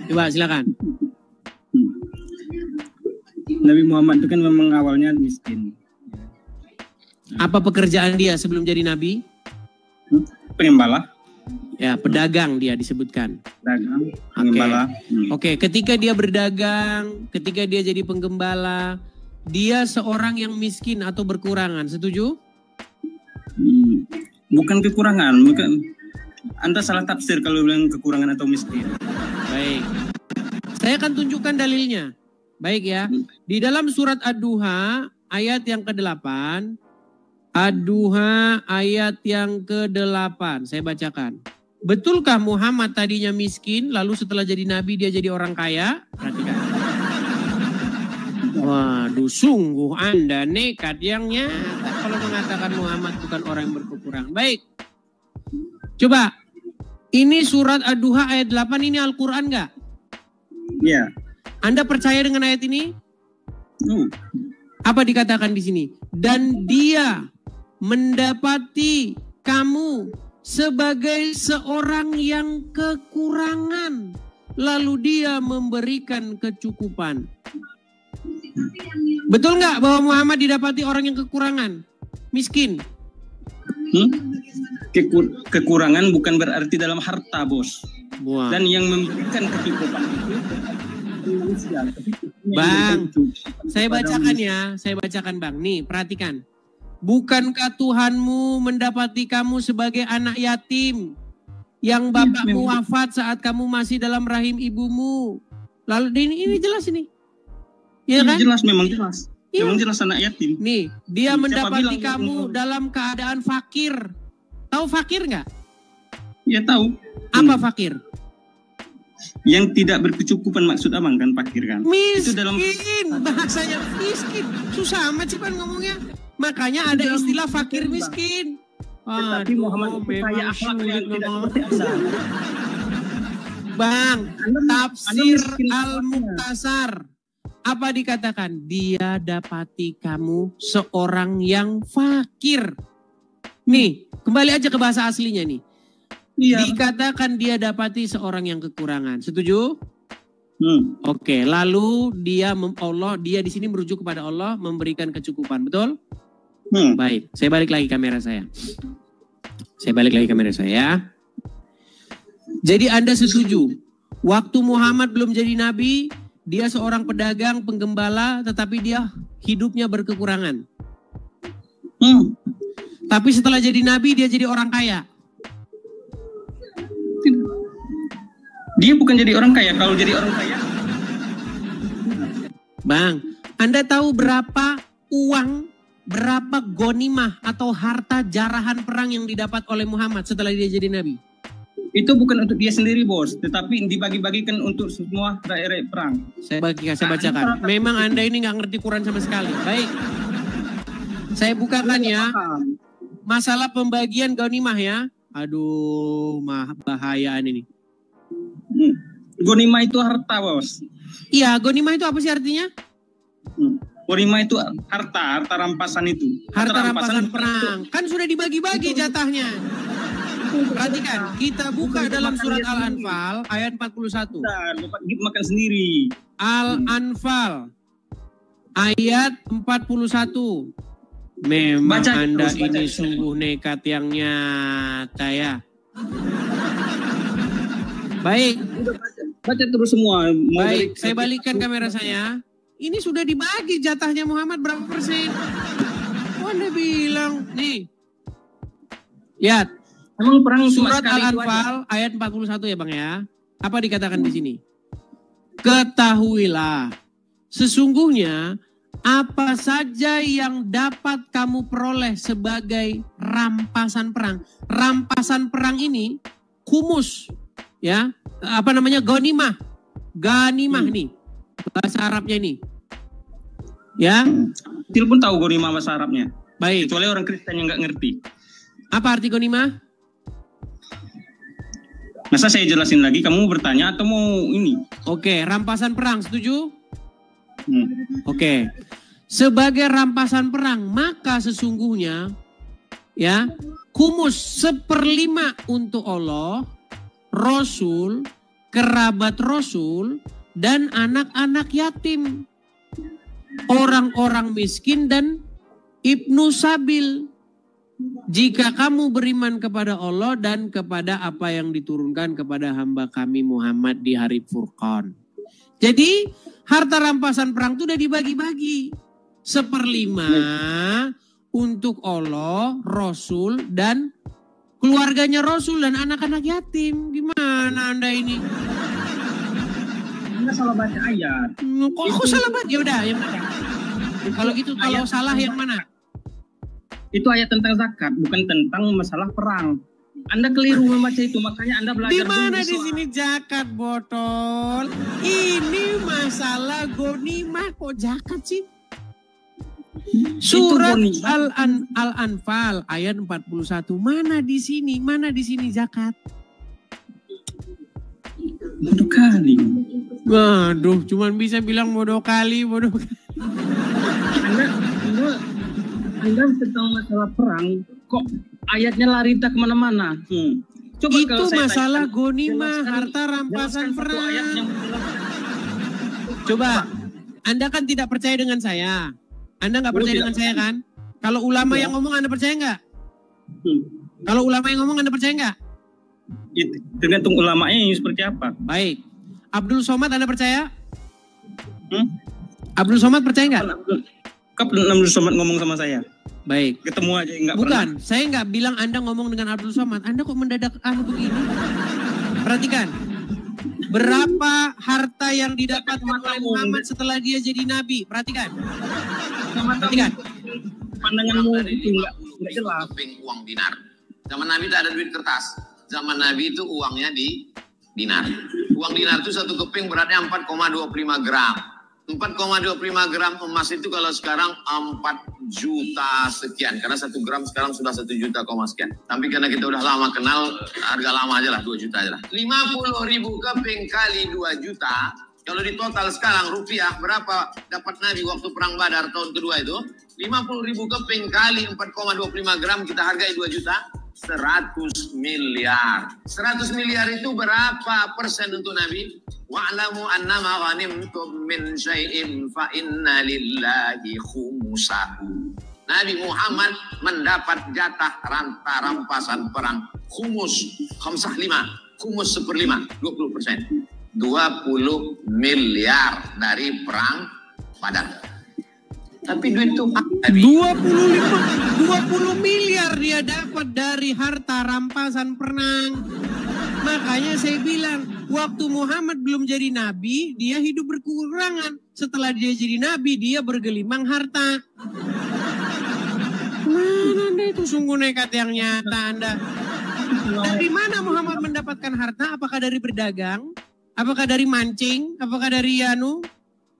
Coba silakan. Nabi Muhammad itu kan memang awalnya miskin. Apa pekerjaan dia sebelum jadi nabi? Pengembala. Ya, pedagang dia disebutkan. Dagang, pengembala. Oke, ketika dia berdagang, ketika dia jadi penggembala, dia seorang yang miskin atau berkurangan, setuju? Bukan kekurangan, bukan. Anda salah tafsir kalau bilang kekurangan atau miskin. Baik. Saya akan tunjukkan dalilnya. Baik ya. Di dalam surat Ad-Duha ayat yang ke-8. Ad-Duha ayat yang ke-8. Saya bacakan. Betulkah Muhammad tadinya miskin, lalu setelah jadi nabi dia jadi orang kaya? Perhatikan. Waduh, sungguh Anda nekat yang nyata kalau mengatakan Muhammad bukan orang yang berkekurangan. Baik. Coba. Ini surat Ad-Duha ayat 8, ini Al-Quran nggak? Iya. Anda percaya dengan ayat ini? Apa dikatakan di sini? Dan dia mendapati kamu sebagai seorang yang kekurangan, lalu dia memberikan kecukupan. Betul nggak bahwa Muhammad didapati orang yang kekurangan, miskin? Kekurangan bukan berarti dalam harta, bos. Wah. Dan yang memberikan kecukupan itu manusia. Bang, saya bacakan Bang. Nih, perhatikan. Bukankah Tuhanmu mendapati kamu sebagai anak yatim yang bapakmu wafat saat kamu masih dalam rahim ibumu? Lalu ini jelas ini. Iya kan? Jelas, memang jelas. Iya. Memang jelas anak yatim. Nih, dia mendapati kamu dalam keadaan fakir. Tahu fakir nggak? Ya tahu. Apa fakir? Yang tidak berkecukupan maksud abang kan fakir kan? Miskin, itu dalam bahasanya miskin. Susah amat sih kan ngomongnya. Makanya ada istilah fakir miskin. Tetapi Muhammad itu kaya akhlak yang tidak seperti asal. Bang, tafsir Al-Mukhtasar. Apa dikatakan? Dia dapati kamu seorang yang fakir. Nih, kembali aja ke bahasa aslinya nih. Iya. Dikatakan dia dapati seorang yang kekurangan. Setuju? Oke, lalu dia di sini merujuk kepada Allah memberikan kecukupan, betul? Baik, saya balik lagi kamera saya. Jadi Anda setuju, waktu Muhammad belum jadi nabi, dia seorang pedagang, penggembala, tetapi dia hidupnya berkekurangan. Tapi setelah jadi nabi, dia jadi orang kaya. Dia bukan jadi orang kaya, kalau jadi orang kaya. Bang, Anda tahu berapa uang, berapa ghanimah atau harta jarahan perang yang didapat oleh Muhammad setelah dia jadi nabi? Itu bukan untuk dia sendiri, bos, tetapi dibagi-bagikan untuk semua daerah perang. Saya bacakan. Memang Anda ini nggak ngerti Quran sama sekali. Baik, saya bukakan ya. Masalah pembagian ghanimah ya. Aduh, bahayaan ini. Ghanimah itu harta, bos. Iya, ghanimah itu apa sih artinya? Ghanimah itu harta rampasan itu. Harta rampasan perang. Kan sudah dibagi-bagi jatahnya. Perhatikan, kita buka dalam surat Al-Anfal ayat 41. Dapat makan sendiri. Al-Anfal ayat 41. Memang baca, Anda ini sungguh nekat yang nyata ya. Baik. Baca terus semua. Baik, saya balikkan kamera saya. Ini sudah dibagi jatahnya Muhammad berapa persen? Oh, Anda bilang nih. Lihat. Emang perang surat Al-Anfal ayat 41 ya Bang ya. Apa dikatakan di sini? Ketahuilah, sesungguhnya apa saja yang dapat kamu peroleh sebagai rampasan perang. Rampasan perang ini khumus ya. Apa namanya? Ghanimah. Ghanimah nih. Bahasa Arabnya ini. Ya. Til pun tahu ghanimah bahasa Arabnya. Baik. Kecuali orang Kristen yang nggak ngerti. Apa arti ghanimah? Masa saya jelasin lagi, kamu bertanya atau mau ini? Oke, rampasan perang, setuju? Oke. Sebagai rampasan perang, maka sesungguhnya ya, khumus 1/5 untuk Allah, Rasul, kerabat Rasul, dan anak-anak yatim. Orang-orang miskin dan ibnu sabil. Jika kamu beriman kepada Allah dan kepada apa yang diturunkan kepada hamba kami Muhammad di hari Furqan. Jadi harta rampasan perang itu udah dibagi-bagi. 1/5 untuk Allah, Rasul, dan keluarganya Rasul dan anak-anak yatim. Gimana Anda ini? Anda salah baca ayat. Kok salah baca? Ya udah, yang mana? Kalau gitu, kalau salah yang mana? Itu ayat tentang zakat, bukan tentang masalah perang. Anda keliru membaca itu, makanya Anda belajar. Di mana di sini zakat, botol? Ini masalah ghanimah, kok zakat sih? Surat Al-Anfal ayat 41. Mana di sini? Mana di sini zakat? Bodoh kali. Waduh, cuman bisa bilang bodoh kali. Anda tentang masalah perang, kok ayatnya lari tak kemana-mana? Coba itu masalah gonimah, harta rampasan perang. Coba, Anda kan tidak percaya dengan saya. Anda nggak percaya dengan saya kan? Kalau ulama yang ngomong Anda percaya nggak? Kalau ulama yang ngomong Anda percaya nggak? Tergantung ulamanya yang seperti apa. Baik. Abdul Somad Anda percaya? Abdul Somad percaya nggak? Kapan Abdul Somad ngomong sama saya? Baik. Ketemu aja nggak pernah. Bukan, saya nggak bilang Anda ngomong dengan Abdul Somad. Anda kok mendadak begini? Perhatikan. Berapa harta yang didapatkan oleh Muhammad setelah dia jadi nabi? Perhatikan. Perhatikan. Pandanganmu itu nggak jelas. Keping uang dinar. Zaman Nabi tak ada duit kertas. Zaman Nabi itu uangnya di dinar. Uang dinar itu satu keping beratnya 4,25 gram. 4,25 gram emas itu kalau sekarang 4 juta sekian. Karena 1 gram sekarang sudah 1 juta sekian. Tapi karena kita udah lama kenal, harga lama aja lah, 2 juta aja lah. 50.000 keping kali 2 juta. Kalau di total sekarang rupiah berapa dapat Nabi waktu perang Badar tahun kedua itu? 50.000 keping kali 4,25 gram kita hargai 2 juta. 100 miliar. 100 miliar itu berapa persen untuk Nabi? Wa'lamu annama ghanimtum min syai'in fa inna lillahi khumusahu. Nabi Muhammad mendapat jatah rampasan perang khumus, khamsah 5, khumus 1/5, 20%. 20 miliar dari perang Badar. Tapi duit itu 20 miliar dia dapat dari harta rampasan perang. Makanya saya bilang, waktu Muhammad belum jadi nabi, dia hidup berkekurangan. Setelah dia jadi nabi, dia bergelimang harta. Mana Anda itu sungguh nekat yang nyata Anda. Dari mana Muhammad mendapatkan harta? Apakah dari berdagang? Apakah dari mancing? Apakah dari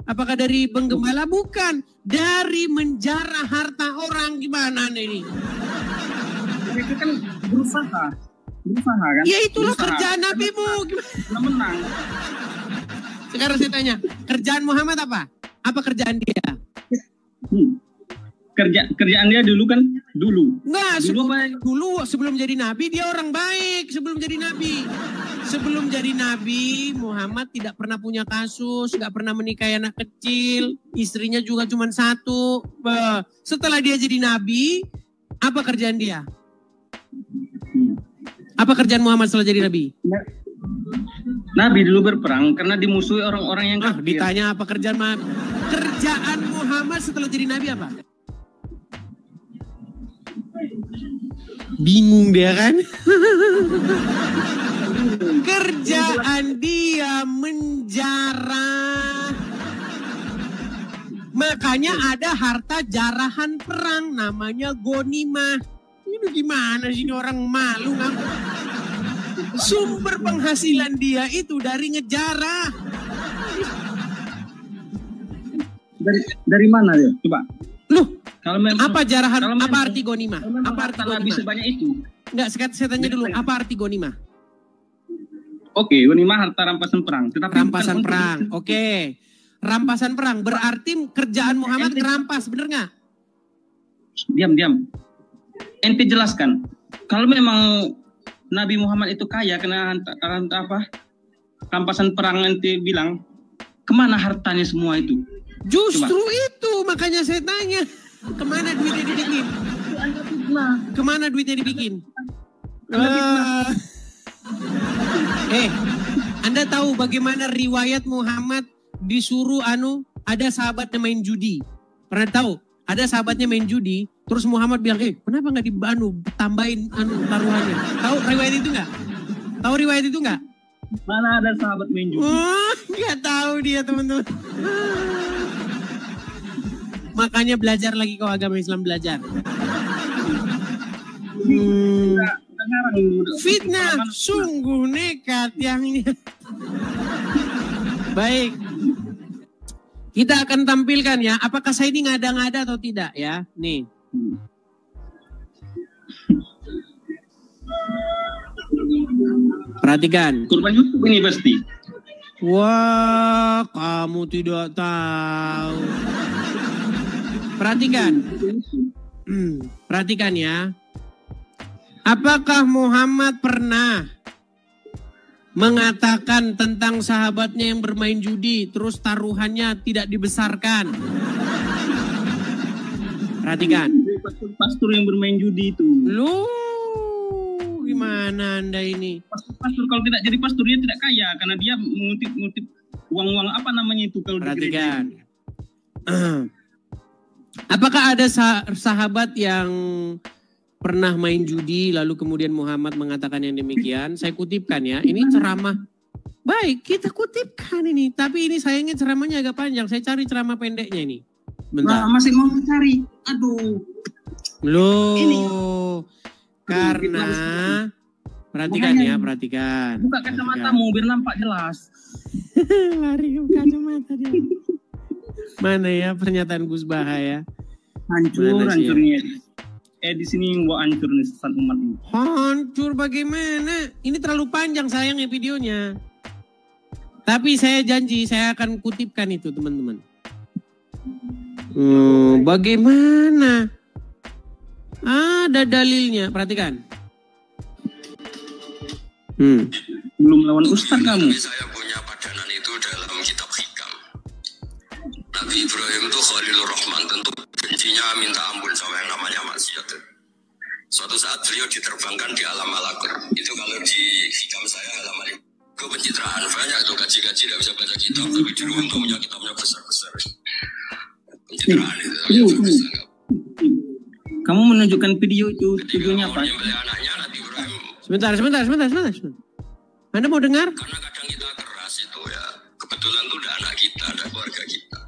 apakah dari penggembala? Bukan. Dari menjarah harta orang. Gimana Anda ini? Mereka kan berusaha kan? Ya itulah kerjaan nabimu. Gimana menang? Sekarang saya tanya, kerjaan Muhammad apa? Apa kerjaan dia? Kerjaan dia dulu kan? Enggak, dulu sebelum jadi nabi dia orang baik. Sebelum jadi nabi Muhammad tidak pernah punya kasus, nggak pernah menikahi anak kecil, istrinya juga cuma 1. Setelah dia jadi nabi, apa kerjaan dia? Apa kerjaan Muhammad setelah jadi nabi? Nabi dulu berperang karena dimusuhi orang-orang yang kafir. Ditanya apa kerjaan Muhammad setelah jadi nabi apa? Bingung dia kan? Kerjaan dia menjarah. Makanya ada harta jarahan perang namanya gonimah. Ini gimana sih orang malu ngaku? Sumber penghasilan dia itu dari ngejarah. Dari mana dia? Coba. Loh, apa jarahan? Apa arti gonimah? Apa arti gonimah? Bisa banyak itu. Enggak, saya tanya dulu, apa arti gonimah? Oke, gonimah harta rampasan perang. Rampasan perang, oke. Rampasan perang, berarti kerjaan Muhammad ngerampas, bener nggak? Diam. Ente jelaskan, kalau memang Nabi Muhammad itu kaya kena rampasan perang, ente bilang, kemana hartanya semua itu? Justru itu, makanya saya tanya, kemana duitnya dibikin? Kemana duitnya dibikin? Anda tahu bagaimana riwayat Muhammad disuruh ada sahabatnya main judi. Pernah tahu? Ada sahabatnya main judi, terus Muhammad bilang, kenapa nggak tambahin taruhannya? Tahu riwayat itu nggak? Tahu riwayat itu nggak? Mana ada sahabat main judi? Nggak tahu dia teman-teman. Makanya belajar lagi kau agama Islam belajar. Fitnah, sungguh nekat yang ini. Baik. Kita akan tampilkan ya, apakah saya ini ngada-ngada atau tidak ya. Nih. Perhatikan. Kurban YouTube ini pasti. Wah, kamu tidak tahu. Perhatikan. Perhatikan ya. Apakah Muhammad pernah mengatakan tentang sahabatnya yang bermain judi, terus taruhannya tidak dibesarkan? Perhatikan. Pastor yang bermain judi itu. Lu gimana Anda ini? Pastor kalau tidak jadi pastor dia tidak kaya karena dia mengutip uang-uang apa namanya itu kalau di gereja. Perhatikan. Apakah ada sahabat yang pernah main judi lalu kemudian Muhammad mengatakan yang demikian? Saya kutipkan ya. Ini ceramah. Baik, kita kutipkan ini. Tapi ini sayangnya ceramahnya agak panjang. Saya cari ceramah pendeknya ini. Bentar. Nah, masih mau cari. Aduh. Loh. Karena perhatikan ya, perhatikan. Buka kacamatamu biar nampak jelas. Lari ke kacamata dia. Mana ya pernyataan Gus Baha ya? Hancurnya. Di sini gua hancur nih sesat umat ini. Hancur bagaimana? Ini terlalu panjang sayangnya videonya. Tapi saya janji saya akan kutipkan itu teman-teman. Bagaimana? Ada dalilnya, perhatikan. Belum lawan ustaz kamu. Saya punya padanan itu dalam kitab Hikam. Nabi Ibrahim itu Khalilur Rahman, tentu bencinya minta ampun sama yang namanya maksiat. Suatu saat beliau diterbangkan di alam malakut. Itu kalau di Hikam saya halaman itu pencitraan banyak tuh, gaji-gaji tidak bisa baca kitab, tapi di rumah punya kitabnya besar-besar. Pencitraan itu. Kamu menunjukkan video itu, videonya apa? Anaknya Nabi Ibrahim. Sebentar. Anda mau dengar? Karena kadang kita keras itu ya. Kebetulan itu udah anak kita, ada keluarga kita.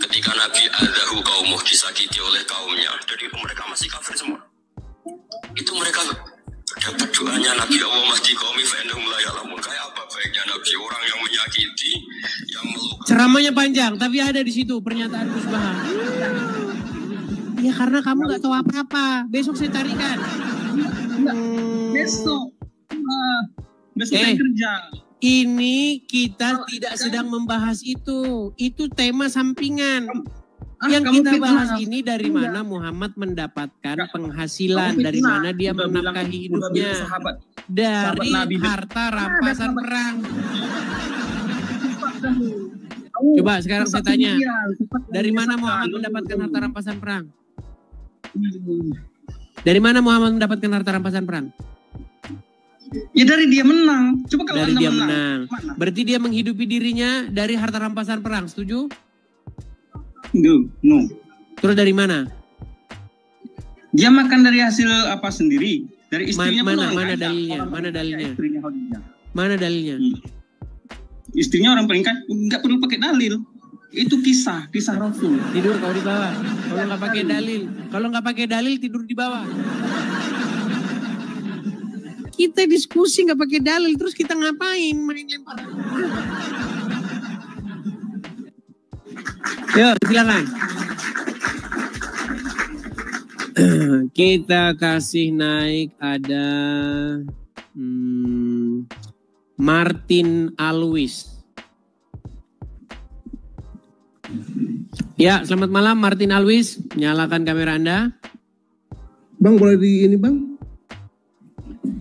Ketika Nabi Adahu kaumuh disakiti oleh kaumnya, dari mereka masih kafir semua. Itu mereka dapat doanya Nabi Allah mahdi qaumi fa innahum la ya'lamun. Kayak apa baiknya Nabi, orang yang menyakiti, yang melukai. Ceramahnya panjang, tapi ada di situ pernyataan Gus Baha. Ya karena kamu nggak tahu apa-apa. Besok saya carikan. Besok saya kerja. Ini kita tidak sedang membahas itu. Itu tema sampingan. Yang kita bahas ini dari mana Muhammad mendapatkan penghasilan, dari mana dia menafkahi hidupnya. Dari harta rampasan perang. Coba sekarang saya tanya, dari mana Muhammad mendapatkan harta rampasan perang? Dari mana Muhammad mendapatkan harta rampasan perang? Ya dari dia menang. Coba kalau dari Anda dia menang. Berarti dia menghidupi dirinya dari harta rampasan perang, setuju? No. Terus dari mana? Dia makan dari hasil apa sendiri? Dari istrinya mana dalilnya? Mana dalilnya? Istrinya orang paling kaya, nggak perlu pakai dalil. Itu kisah Rasul. Tidur kau di bawah. Kalau nggak pakai dalil, tidur di bawah. Kita diskusi nggak pakai dalil, terus kita ngapain? Main lempar. Yuk, silakan. Kita kasih naik ada Martin Alwis. Ya, selamat malam Martin Alwis. Nyalakan kamera Anda. Bang, boleh di ini bang?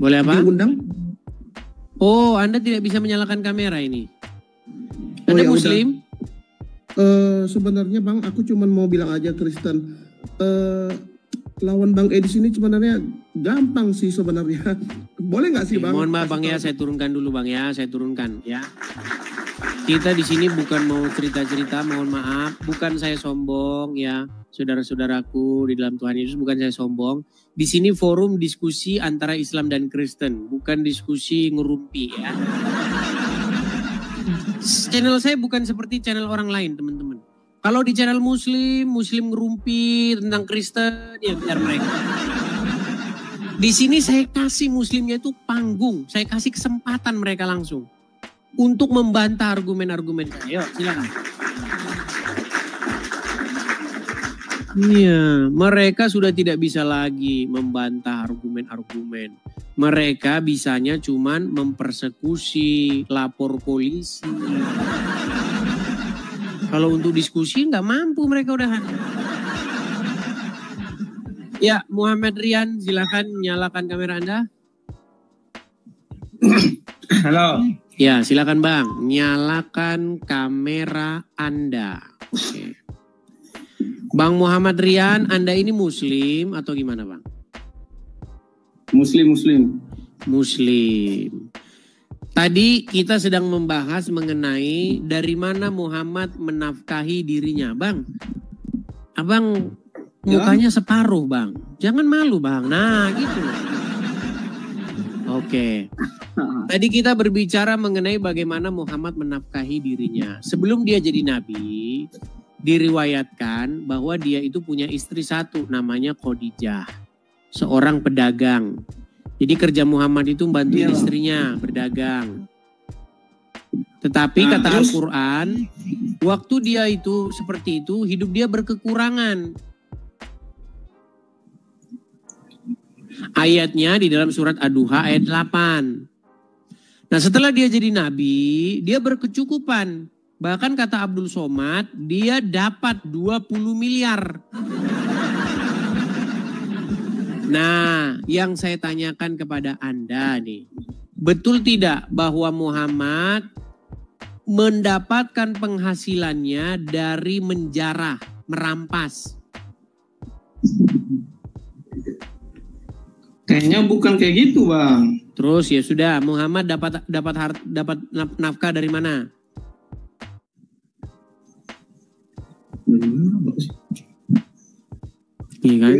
Boleh apa? Diundang? Oh, Anda tidak bisa menyalakan kamera ini. Anda Muslim? Sebenarnya bang, aku cuma mau bilang aja Kristen. Lawan Bang Edis ini sebenarnya gampang sih sebenarnya. Boleh nggak sih bang? Mohon maaf bang ya, saya turunkan dulu bang ya, saya turunkan ya. Kita di sini bukan mau cerita-cerita, mohon maaf, bukan saya sombong ya, saudara-saudaraku di dalam Tuhan Yesus, bukan saya sombong. Di sini forum diskusi antara Islam dan Kristen, bukan diskusi ngerumpi ya. Channel saya bukan seperti channel orang lain teman-teman. Kalau di channel Muslim ngerumpi tentang Kristen, ya biar mereka. Di sini saya kasih Muslimnya itu panggung, saya kasih kesempatan mereka langsung untuk membantah argumen-argumen saya. Yuk, silakan. Iya, mereka sudah tidak bisa lagi membantah argumen-argumen. Mereka bisanya cuman mempersekusi, lapor polisi. Kalau untuk diskusi nggak mampu mereka udah. Ya, Muhammad Rian, silakan nyalakan kamera Anda. Halo. Ya, silakan Bang, nyalakan kamera Anda. Oke. Bang Muhammad Rian, Anda ini Muslim atau gimana Bang? Muslim. Muslim. Tadi kita sedang membahas mengenai dari mana Muhammad menafkahi dirinya. Bang, Abang mukanya separuh Bang. Jangan malu Bang. Nah gitu. Oke. Tadi kita berbicara mengenai bagaimana Muhammad menafkahi dirinya. Sebelum dia jadi nabi, diriwayatkan bahwa dia itu punya istri satu namanya Khadijah. Seorang pedagang. Jadi kerja Muhammad itu membantu istrinya berdagang. Tetapi kata Al-Quran, waktu dia itu seperti itu, hidup dia berkekurangan. Ayatnya di dalam surat Ad-Duha ayat 8. Nah setelah dia jadi nabi, dia berkecukupan. Bahkan kata Abdul Somad, dia dapat 20 miliar. Nah, yang saya tanyakan kepada Anda nih, betul tidak bahwa Muhammad mendapatkan penghasilannya dari menjarah, merampas? Kayaknya bukan kayak gitu, Bang. Terus ya sudah, Muhammad dapat nafkah dari mana? Iya kan?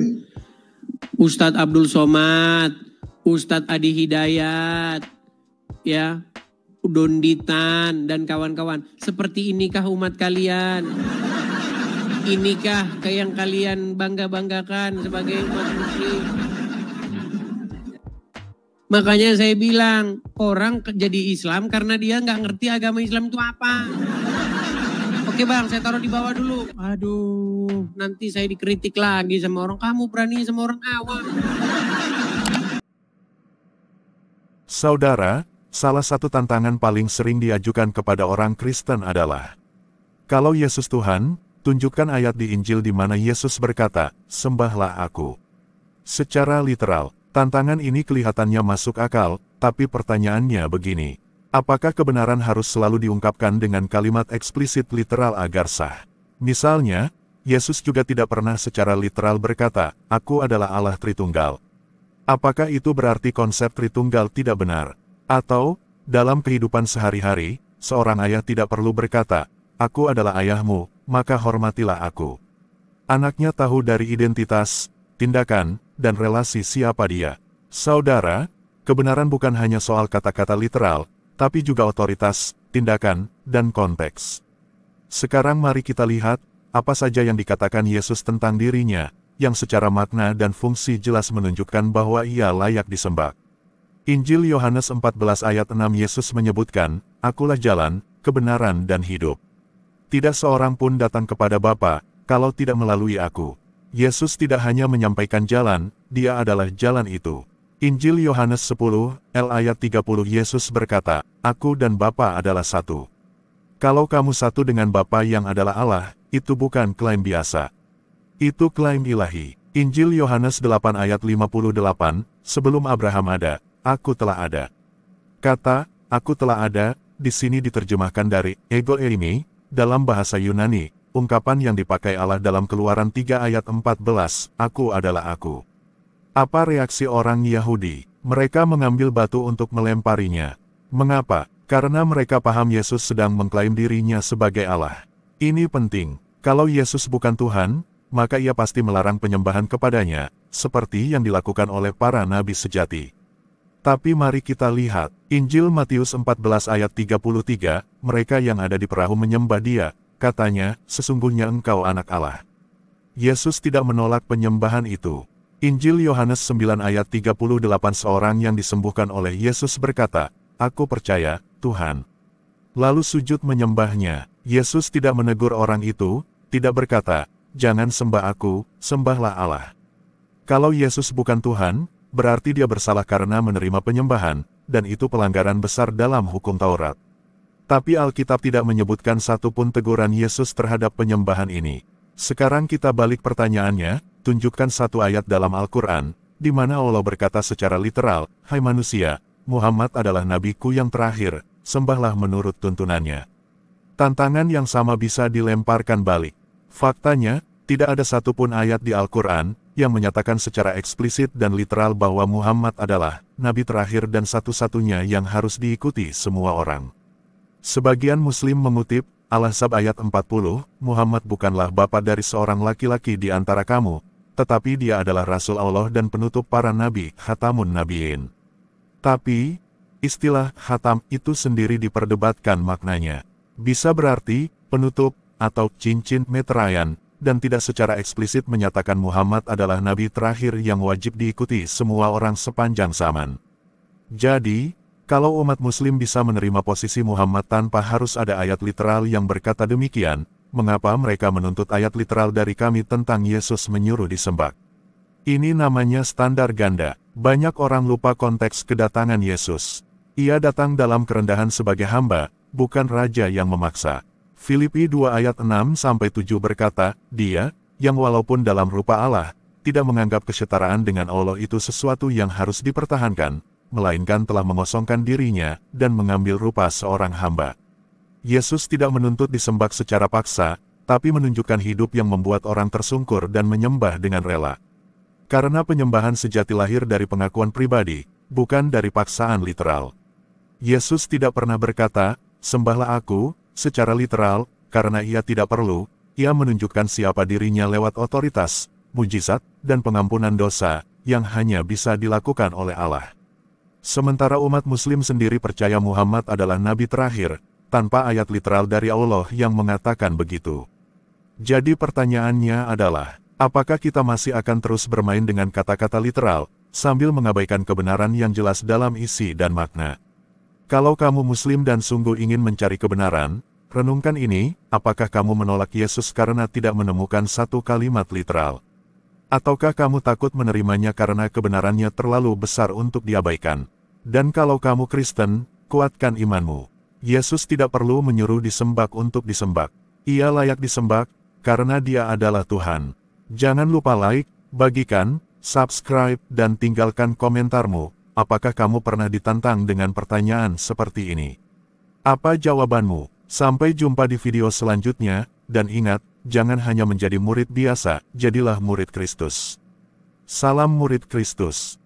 Ustadz Abdul Somad, Ustadz Adi Hidayat, ya, Donditan dan kawan-kawan. Seperti inikah umat kalian? Inikah yang kalian bangga-banggakan sebagai umat muslim? Makanya saya bilang, orang jadi Islam karena dia nggak ngerti agama Islam itu apa. Oke Bang, saya taruh di bawah dulu. Aduh, nanti saya dikritik lagi sama orang. Kamu berani sama orang awam. Saudara, salah satu tantangan paling sering diajukan kepada orang Kristen adalah, kalau Yesus Tuhan, tunjukkan ayat di Injil di mana Yesus berkata, "Sembahlah aku." Secara literal, tantangan ini kelihatannya masuk akal, tapi pertanyaannya begini. Apakah kebenaran harus selalu diungkapkan dengan kalimat eksplisit literal agar sah? Misalnya, Yesus juga tidak pernah secara literal berkata, "Aku adalah Allah Tritunggal." Apakah itu berarti konsep Tritunggal tidak benar? Atau, dalam kehidupan sehari-hari, seorang ayah tidak perlu berkata, "Aku adalah ayahmu, maka hormatilah aku." Anaknya tahu dari identitas, tindakan, dan relasi siapa dia. Saudara, kebenaran bukan hanya soal kata-kata literal, tapi juga otoritas, tindakan, dan konteks. Sekarang mari kita lihat, apa saja yang dikatakan Yesus tentang dirinya, yang secara makna dan fungsi jelas menunjukkan bahwa ia layak disembah. Injil Yohanes 14 ayat 6 Yesus menyebutkan, "Akulah jalan, kebenaran dan hidup. Tidak seorang pun datang kepada Bapa, kalau tidak melalui aku." Yesus tidak hanya menyampaikan jalan, dia adalah jalan itu. Injil Yohanes 10, ayat 30 Yesus berkata, "Aku dan Bapa adalah satu." Kalau kamu satu dengan Bapa yang adalah Allah, itu bukan klaim biasa. Itu klaim ilahi. Injil Yohanes 8 ayat 58, "Sebelum Abraham ada, aku telah ada." Kata, "aku telah ada," di sini diterjemahkan dari ego eimi, dalam bahasa Yunani, ungkapan yang dipakai Allah dalam Keluaran 3 ayat 14, "Aku adalah aku." Apa reaksi orang Yahudi? Mereka mengambil batu untuk melemparinya. Mengapa? Karena mereka paham Yesus sedang mengklaim dirinya sebagai Allah. Ini penting. Kalau Yesus bukan Tuhan, maka ia pasti melarang penyembahan kepadanya, seperti yang dilakukan oleh para nabi sejati. Tapi mari kita lihat, Injil Matius 14 ayat 33, mereka yang ada di perahu menyembah dia, katanya, "Sesungguhnya engkau anak Allah." Yesus tidak menolak penyembahan itu. Injil Yohanes 9 ayat 38 seorang yang disembuhkan oleh Yesus berkata, "Aku percaya, Tuhan." Lalu sujud menyembahnya. Yesus tidak menegur orang itu, tidak berkata, "Jangan sembah aku, sembahlah Allah." Kalau Yesus bukan Tuhan, berarti dia bersalah karena menerima penyembahan, dan itu pelanggaran besar dalam hukum Taurat. Tapi Alkitab tidak menyebutkan satupun teguran Yesus terhadap penyembahan ini. Sekarang kita balik pertanyaannya, tunjukkan satu ayat dalam Al-Quran, di mana Allah berkata secara literal, "Hai manusia, Muhammad adalah nabiku yang terakhir, sembahlah menurut tuntunannya." Tantangan yang sama bisa dilemparkan balik. Faktanya, tidak ada satupun ayat di Al-Quran yang menyatakan secara eksplisit dan literal bahwa Muhammad adalah nabi terakhir dan satu-satunya yang harus diikuti semua orang. Sebagian Muslim mengutip Al-Ahzab ayat 40, "Muhammad bukanlah bapa dari seorang laki-laki di antara kamu, tetapi dia adalah Rasul Allah dan penutup para nabi, Khatamun Nabiyyin." Tapi, istilah khatam itu sendiri diperdebatkan maknanya. Bisa berarti penutup atau cincin meteraian, dan tidak secara eksplisit menyatakan Muhammad adalah nabi terakhir yang wajib diikuti semua orang sepanjang zaman. Jadi, kalau umat Muslim bisa menerima posisi Muhammad tanpa harus ada ayat literal yang berkata demikian, mengapa mereka menuntut ayat literal dari kami tentang Yesus menyuruh disembah? Ini namanya standar ganda. Banyak orang lupa konteks kedatangan Yesus. Ia datang dalam kerendahan sebagai hamba, bukan raja yang memaksa. Filipi 2 ayat 6-7 berkata, "Dia, yang walaupun dalam rupa Allah, tidak menganggap kesetaraan dengan Allah itu sesuatu yang harus dipertahankan, melainkan telah mengosongkan dirinya, dan mengambil rupa seorang hamba." Yesus tidak menuntut disembah secara paksa, tapi menunjukkan hidup yang membuat orang tersungkur dan menyembah dengan rela. Karena penyembahan sejati lahir dari pengakuan pribadi, bukan dari paksaan literal. Yesus tidak pernah berkata, "Sembahlah aku," secara literal, karena ia tidak perlu. Ia menunjukkan siapa dirinya lewat otoritas, mujizat, dan pengampunan dosa, yang hanya bisa dilakukan oleh Allah. Sementara umat Muslim sendiri percaya Muhammad adalah nabi terakhir, tanpa ayat literal dari Allah yang mengatakan begitu. Jadi pertanyaannya adalah, apakah kita masih akan terus bermain dengan kata-kata literal, sambil mengabaikan kebenaran yang jelas dalam isi dan makna? Kalau kamu Muslim dan sungguh ingin mencari kebenaran, renungkan ini, apakah kamu menolak Yesus karena tidak menemukan satu kalimat literal? Ataukah kamu takut menerimanya karena kebenarannya terlalu besar untuk diabaikan? Dan kalau kamu Kristen, kuatkan imanmu. Yesus tidak perlu menyuruh disembah untuk disembah. Ia layak disembah, karena dia adalah Tuhan. Jangan lupa like, bagikan, subscribe, dan tinggalkan komentarmu. Apakah kamu pernah ditantang dengan pertanyaan seperti ini? Apa jawabanmu? Sampai jumpa di video selanjutnya, dan ingat, jangan hanya menjadi murid biasa, jadilah murid Kristus. Salam murid Kristus.